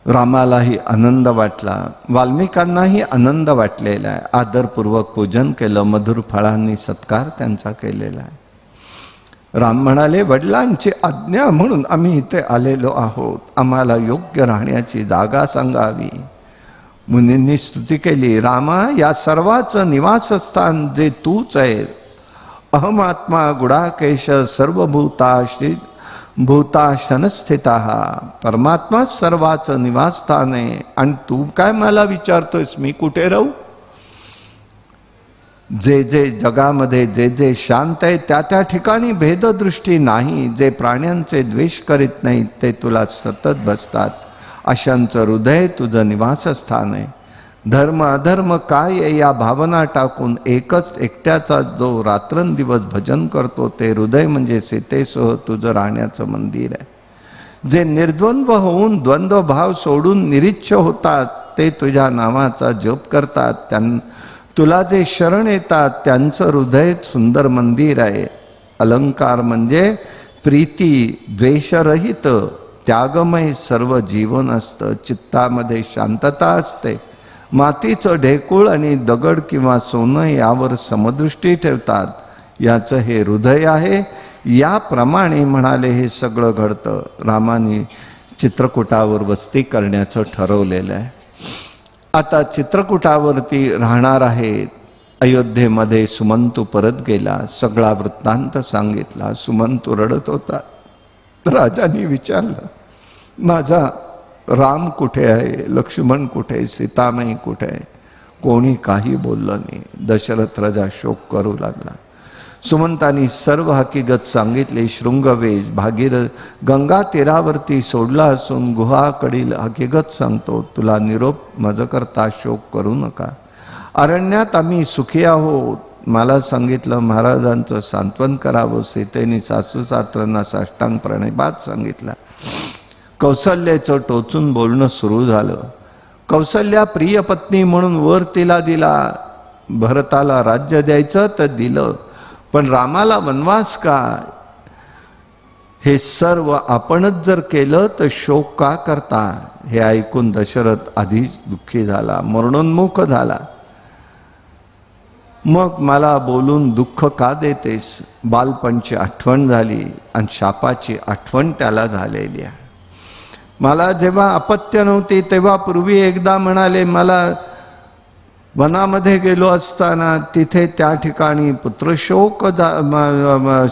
रामालाही आनंद वाटला. वाल्मिकांनाही आनंद वाटलेला आहे. आदरपूर्वक पूजन केलं. मधुर फळांनी सत्कार त्यांचा केलेला आहे. राम म्हणाले, वडिलांची आज्ञा म्हणून आम्ही इथे आलेलो आहोत. आम्हाला योग्य राहण्याची जागा सांगावी. मुनींनी स्तुती केली, रामा या सर्वाचं निवासस्थान जे तूच आहे. अहमात्मा गुडाकेश सर्वभूताशी भूताशनस्थिता. परमात्मा सर्वाचं निवासस्थान आहे आणि तू काय मला विचारतोयस मी कुठे राहू? जे जे जगामध्ये जे जे शांत आहे त्या त्या ठिकाणी भेददृष्टी नाही. जे प्राण्यांचे द्वेष करीत नाहीत ते तुला सतत बसतात. अशांचं हृदय तुझं निवासस्थान आहे. धर्म अधर्म काय आहे या भावना टाकून एकच एकट्याचा जो रात्रंदिवस भजन करतो ते हृदय म्हणजे सीतेसह तुझं राहण्याचं मंदिर आहे. जे निर्द्वंद्व होऊन द्वंद्व भाव सोडून निरीच्छ होतात ते तुझ्या नावाचा जप करतात. तुला जे शरण येतात त्यांचं हृदय सुंदर मंदिर आहे. अलंकार म्हणजे प्रीती द्वेषरहित त्यागमय सर्व जीवन असतं. चित्तामध्ये शांतता असते. मातीचं ढेकूळ आणि दगड किंवा सोनं यावर समदृष्टी ठेवतात. याचं हे हृदय आहे. याप्रमाणे म्हणाले हे सगळं घडतं. रामाने चित्रकूटावर वस्ती करण्याचं ठरवलेलं आहे. आता चित्रकूटावरती राहणार आहेत. अयोध्येमध्ये सुमंतू परत गेला. सगळा वृत्तांत सांगितला. सुमंतू रडत होता. राजाने विचारलं, माझा राम कुठे आहे? लक्ष्मण कुठे? सीतामाई कुठे आहे? कोणी काही बोललं नाही. दशरथ राजा शोक करू लागला. सुमंतांनी सर्व हकीकत सांगितली. शृंगवेश गंगा तीरावरती सोडला असून गुहाकडील हकीकत सांगतो. तुला निरोप माझं करता शोक करू नका. अरण्यात आम्ही सुखी आहोत. मला सांगितलं महाराजांचं सांत्वन करावं. सीतेने सासू सासऱ्यांना साष्टांग प्रणिपात सांगितला. कौसल्याचं टोचून बोलणं सुरू झालं. कौसल्या प्रिय पत्नी म्हणून वर तिला दिला. भरताला राज्य द्यायचं तर दिलं, पण रामाला वनवास का? हे सर्व आपणच जर केलं तर शोक का करता? हे ऐकून दशरथ आधीच दुःखी झाला, मरणोन्मुख झाला. मग मला बोलून दुःख का देतेस? बालपणची आठवण झाली आणि शापाची आठवण त्याला झालेली आहे. मला जेव्हा अपत्य नव्हती तेव्हा पूर्वी एकदा म्हणाले, मला वनामध्ये गेलो असताना तिथे त्या ठिकाणी पुत्रशोक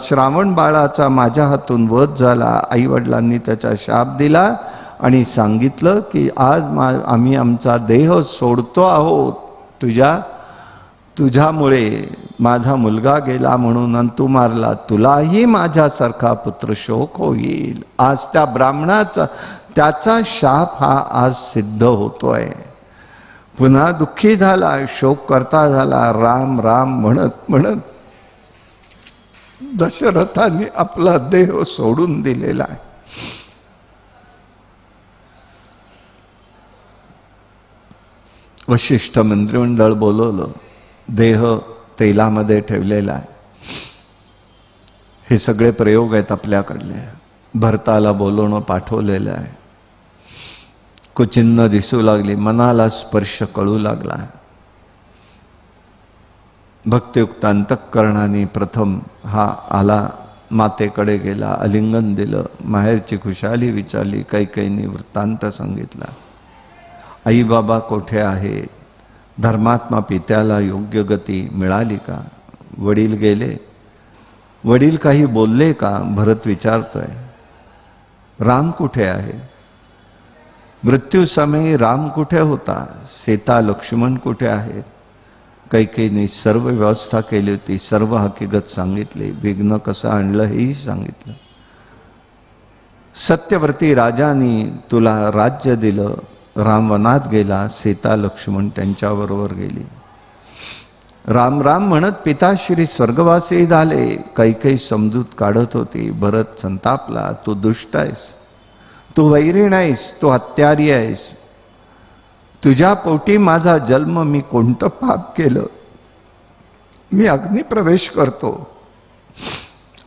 श्रावण बाळाचा माझ्या हातून वध झाला. आईवडिलांनी त्याचा शाप दिला आणि सांगितलं की आज आम्ही आमचा देह सोडतो आहोत. तुझ्यामुळे माझा मुलगा गेला म्हणून आणि तू मारला. तुलाही माझ्यासारखा पुत्रशोक होईल. आज त्या ब्राह्मणाचा त्याचा शाप हा आज सिद्ध होतोय. पुन्हा दुःखी झाला, शोक करता झाला. राम राम म्हणत म्हणत दशरथाने आपला देह सोडून दिलेला आहे. वशिष्ठ मंत्रिमंडळ बोलवलं. देह तेलामध्ये ठेवलेला आहे. हे सगळे प्रयोग आहेत आपल्याकडले. भरताला बोलवणं पाठवलेलं आहे. चिन्ह दिसू लागली. मनाला स्पर्श कळू लागला. भक्तियुक्त अंतःकरणाने प्रथम हा आला, मातेकडे गेला, आलिंगन दिलं, माहेरची खुशाली विचारली. कैकेयीने वृत्तांत सांगितला. आई बाबा कोठे आहेत? धर्मात्मा पित्याला योग्य गती मिळाली का? वडील गेले. वडील काही बोलले का? भरत विचारतोय. राम कुठे आहे? मृत्यू समय राम कुठे होता? सीता लक्ष्मण कुठे आहेत? कैकेयीने सर्व व्यवस्था केली होती. सर्व हकीकत सांगितली. विघ्न कसं आणलं हेही सांगितलं. सत्यव्रती राजाने तुला राज्य दिलं. राम वनात गेला. सीता लक्ष्मण त्यांच्याबरोबर गेली. राम राम म्हणत पिताश्री स्वर्गवासी झाले. कैकेयी समजूत काढत होती. भरत संतापला. तू दुष्ट आहेस, तू वैरी नाहीस, तू हत्यारी आहेस. तुझ्या पोटी माझा जन्म. मी कोणतं पाप केलं? मी अग्निप्रवेश करतो.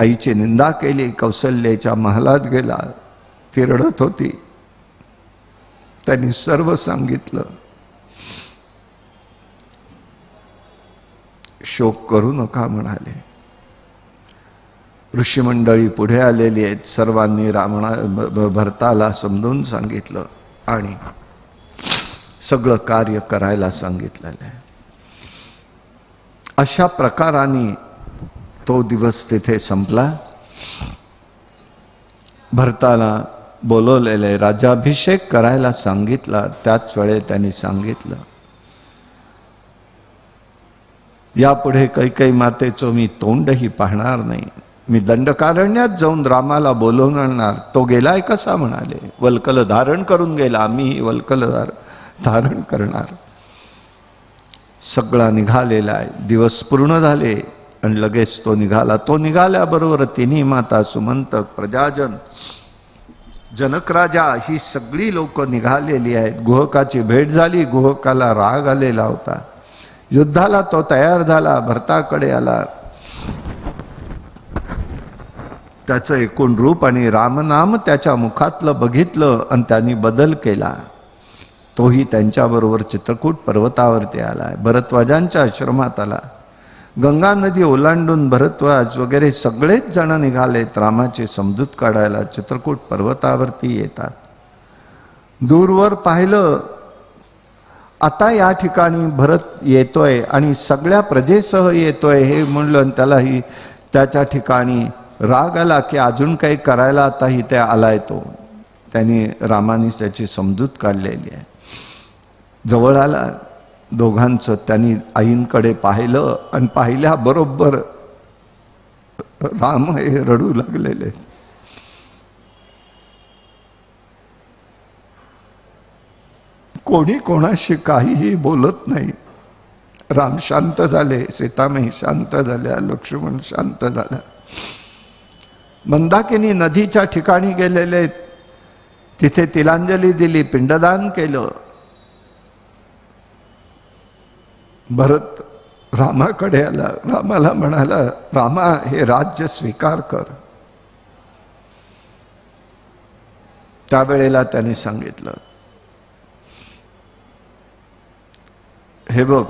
आईची निंदा केली. कौसल्याच्या महालात गेला. ती रडत होती. त्यांनी सर्व सांगितलं. शोक करू नका म्हणाले. ऋषीमंडळी पुढे आलेली आहेत. सर्वांनी भरताला समजून सांगितलं आणि सगळं कार्य करायला सांगितलेलं आहे. अशा प्रकाराने तो दिवस तिथे संपला. भरताला बोलवलेले राज्याभिषेक करायला सांगितला. त्याच वेळे त्यांनी सांगितलं, यापुढे कैकेयी मातेचं मी तोंडही पाहणार नाही. मी दंडकारण्यात जाऊन रामाला बोलवून आणणार. तो गेलाय कसा म्हणाले, वल्कल धारण करून गेला, मीही वल्कल धारण करणार. सगळा निघालेला आहे. दिवस पूर्ण झाले आणि लगेच तो निघाला. तो निघाल्याबरोबर तिन्ही माता, सुमंतक, प्रजाजन, जनक राजा ही सगळी लोक निघालेली आहेत. गुहकाची भेट झाली. गुहकाला राग आलेला होता. युद्धाला तो तयार झाला. भरताकडे आला. त्याचं एकूण रूप आणि रामनाम त्याच्या मुखातलं बघितलं आणि त्यांनी बदल केला. तोही त्यांच्याबरोबर चित्रकूट पर्वतावरती आला. भरद्वाजांच्या आश्रमात आला. गंगा नदी ओलांडून भरद्वाज वगैरे सगळेच जण निघालेत रामाची समजूत काढायला. चित्रकूट पर्वतावरती येतात. दूरवर पाहिलं, आता या ठिकाणी भरत येतोय आणि सगळ्या प्रजेसह येतोय हे म्हणलं. त्यालाही त्याच्या ठिकाणी राग आला की अजून काही करायला आता इथे आलाय तो. त्यांनी रामाने त्याची समजूत काढलेली आहे. जवळ आला. दोघांचं त्यांनी आईंकडे पाहिलं आणि पाहिल्याबरोबर राम हे रडू लागलेले. कोणी कोणाशी काहीही बोलत नाही. राम शांत झाले, सीतामाई शांत झाल्या, लक्ष्मण शांत झाला. मंदाकिनी नदीच्या ठिकाणी गेलेले, तिथे तिलांजली दिली, पिंडदान केलं. भरत रामाकडे आला. रामाला म्हणाला, रामा हे राज्य स्वीकार कर. त्यावेळेला त्याने सांगितलं, हे बघ,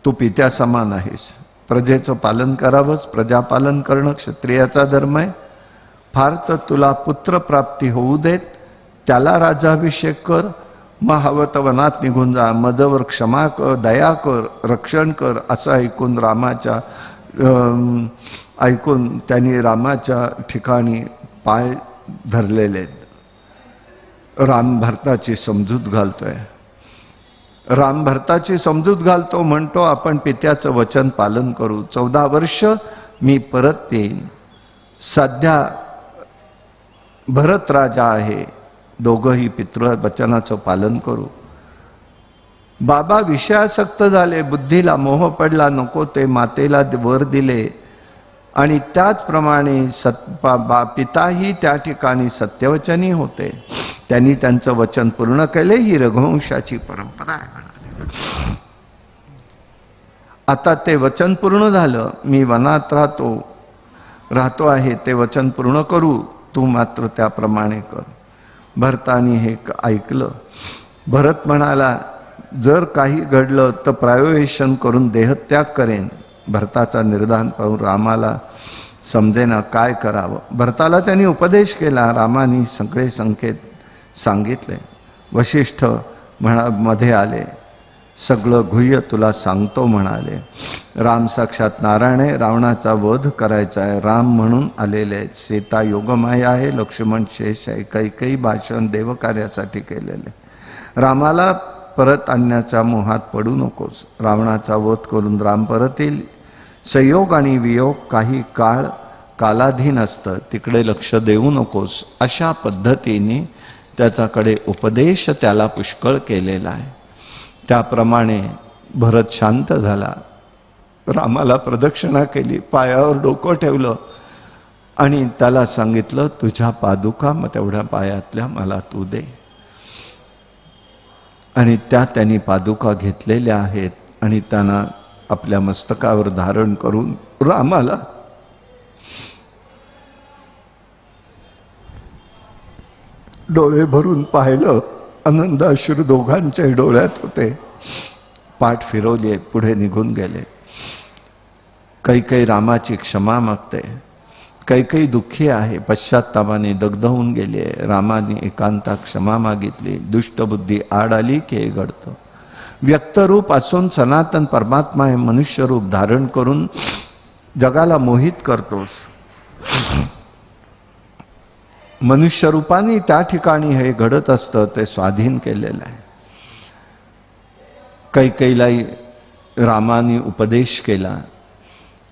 तू पित्या समान आहेस. प्रजेचं पालन करावंच. प्रजापालन करणं क्षत्रियाचा धर्म आहे. फार तर तुला पुत्र प्राप्ती होऊ देत, त्याला राज्याभिषेक कर. मग हवं तर वनात निघून जा. मजवर क्षमा कर, दया कर, रक्षण कर. असं ऐकून त्यांनी रामाच्या ठिकाणी पाय धरलेले. राम भरताची समजूत घालतोय. राम भरताची समजूत घालतो. म्हणतो, आपण पित्याचं वचन पालन करू. 14 वर्ष मी परत येईन. सध्या भरत राजा आहे. दोघंही पितृ वचनाचं पालन करू. बाबा विषयासक्त झाले. बुद्धीला मोह पडला. नको ते मातेला वर दिले. आणि त्याचप्रमाणे पिताही त्या ठिकाणी सत्यवचनी होते. त्यांनी त्यांचं वचन पूर्ण केले. ही रघुवंशाची परंपरा आहे. आता ते वचन पूर्ण झालं. मी वनात राहतो आहे. ते वचन पूर्ण करू. तू मात्र त्याप्रमाणे कर. भरतानी हे ऐकलं. भरत म्हणाला, जर काही घडलं तर प्रायोवेशन करून देहत्याग करेन. भरताचा निर्धान पाहून रामाला समजेना काय करावं. भरताला त्यांनी उपदेश केला. रामाने सगळे संकेत सांगितले. वशिष्ठ मध्ये आले. सगळं गुह्य तुला सांगतो म्हणाले. राम साक्षात नारायण आहे. रावणाचा वध करायचा आहे. राम म्हणून आलेले आहेत. सीता योगमाया आहे. लक्ष्मण शेष आहे. कैकेयी भाषण देवकार्यासाठी केलेले. रामाला परत आणण्याच्या मोहात पडू नकोस. रावणाचा वध करून राम परत येईल. संयोग आणि वियोग काही कालाधीन असतं. तिकडे लक्ष देऊ नकोस. अशा पद्धतीने त्याच्याकडे उपदेश त्याला पुष्कळ केलेला आहे. त्याप्रमाणे भरत शांत झाला. रामाला प्रदक्षिणा केली. पायावर डोकं ठेवलं आणि त्याला सांगितलं, तुझ्या पादुका मग तेवढ्या पायातल्या मला तू दे. आणि त्यांनी पादुका घेतलेल्या आहेत आणि त्यांना आपल्या मस्तकावर धारण करून रामाला डोळे भरून पाहिलं. आनंद अश्रू दोघांच्या डोळ्यात होते. पाठ फिरवले, पुढे निघून गेले. कैकेयी रामाची क्षमा मागते. कैकेयी दुःखी आहे, पश्चात्तापाने दग्ध होऊन गेली आहे. रामाने एकांतात क्षमा मागितली. दुष्टबुद्धी आड आली की हे घडतं. व्यक्तरूप असून सनातन परमात्मा हे मनुष्य रूप धारण करून जगाला मोहित करतोस. मनुष्य रूपाने त्या ठिकाणी हे घडत असतं, ते स्वाधीन केलेलं आहे. कैकेयीला रामाने उपदेश केला.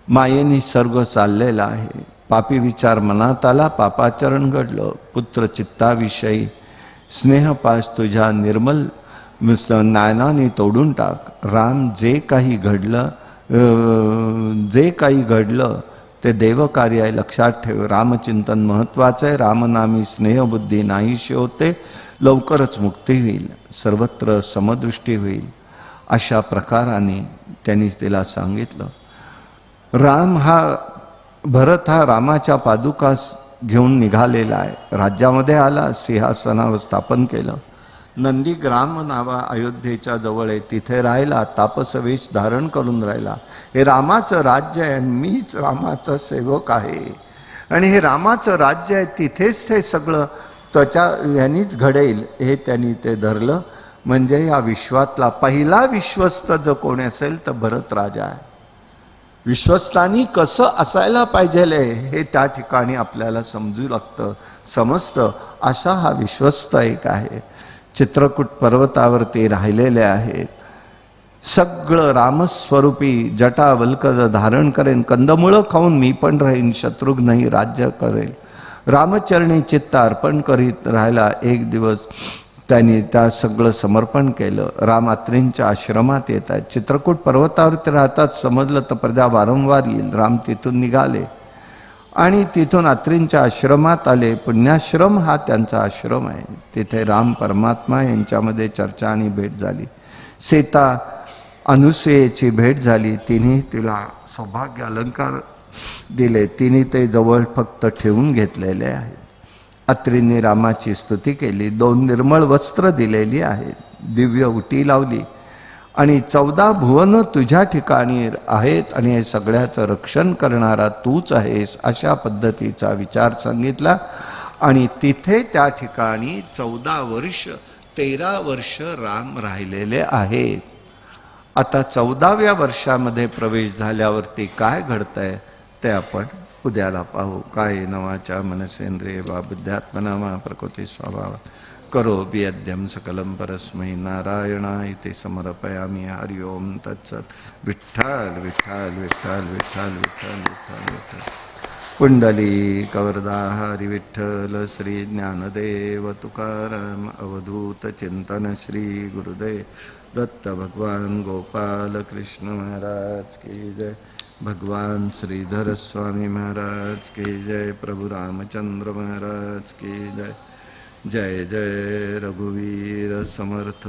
मायेने सर्व चाललेला आहे. पापी विचार मनात आला, पापाचरण घडलं. पुत्र चित्ताविषयी स्नेहपाश तुझ्या निर्मल नयनाने तोडून टाक. राम जे काही घडलं ते देवकार्य आहे, लक्षात ठेव. रामचिंतन महत्वाचं आहे. रामनामी स्नेहबुद्धी नाहीशी होते, लवकरच मुक्ती होईल, सर्वत्र समदृष्टी होईल. अशा प्रकाराने त्यांनी तिला सांगितलं. भरत हा रामाच्या पादुका घेऊन निघालेला आहे. राज्यामध्ये आला, सिंहासनावर स्थापन केलं. नंदीग्राम नावा अयोध्येच्या जवळ आहे, तिथे राहिला. तापसवेश धारण करून राहिला. हे रामाचं राज्य आहे, मीच रामाचा सेवक आहे. आणि हे रामाचं राज्य आहे, तिथेच ते सगळं ह्यानीच घडेल हे त्यांनी ते धरलं. म्हणजे या विश्वातला पहिला विश्वस्त जो कोणी असेल तर भरत राजा आहे. विश्वस्तानी कसं असायला पाहिजे हे त्या ठिकाणी आपल्याला समजू लागतं, समजतं. असा हा विश्वस्त एक आहे. चित्रकूट पर्वतावरती राहिलेले आहेत. सगळं रामस्वरूपी जटावल्कज धारण करेन. कंदमुळं खाऊन मी पण राहीन, शत्रुघ्नही राज्य करेल. रामचरणी चित्त अर्पण करीत राहिला. एक दिवस त्यांनी त्या सगळं समर्पण केलं. राम अत्रींच्या आश्रमात येत आहेत. चित्रकूट पर्वतावरती राहतात. समजलं तर प्रजा वारंवार येईल. राम तिथून निघाले आणि तिथून अत्रींच्या आश्रमात आले. पुण्याश्रम हा त्यांचा आश्रम आहे. तिथे राम परमात्मा यांच्यामध्ये चर्चा आणि भेट झाली. सीता अनुसूयेची भेट झाली. तिने तिला सौभाग्य अलंकार दिले. तिने ते जवळ फक्त ठेवून घेतलेले आहेत. अत्रींनी रामाची स्तुती केली. 2 निर्मळ वस्त्र दिलेली आहेत. दिव्य उटी लावली आणि 14 भुवन तुझ्या ठिकाणी आहेत आणि हे सगळ्याचं रक्षण करणारा तूच आहेस, अशा पद्धतीचा विचार सांगितला. आणि तिथे त्या ठिकाणी 14 वर्ष 13 वर्ष राम राहिलेले आहेत. आता 14व्या वर्षामध्ये प्रवेश झाल्यावरती काय घडतंय ते आपण उद्याला पाहू. काय नवाच्या मनसेंद्रिय वा बुद्ध्यात्मना वा प्रकृती स्वभाव करोमि यद्यं सकलं परस्मै नारायणाय समर्पयामि. हरि ओम तत्सत्. विठ्ठल विठ्ठल विठ्ठल विठ्ठल विठ्ठल विठ्ठल विठ्ठल. कुंडली कवरदा हरि विठ्ठल. श्री ज्ञानदेव तुकाराम अवधूत चिंतन. श्री गुरुदेव दत्त भगवान गोपाल कृष्ण महाराज की जय. भगवान श्रीधर स्वामी महाराज की जय. प्रभु रामचंद्र महाराज की जय. जय जय रघुवीर समर्थ.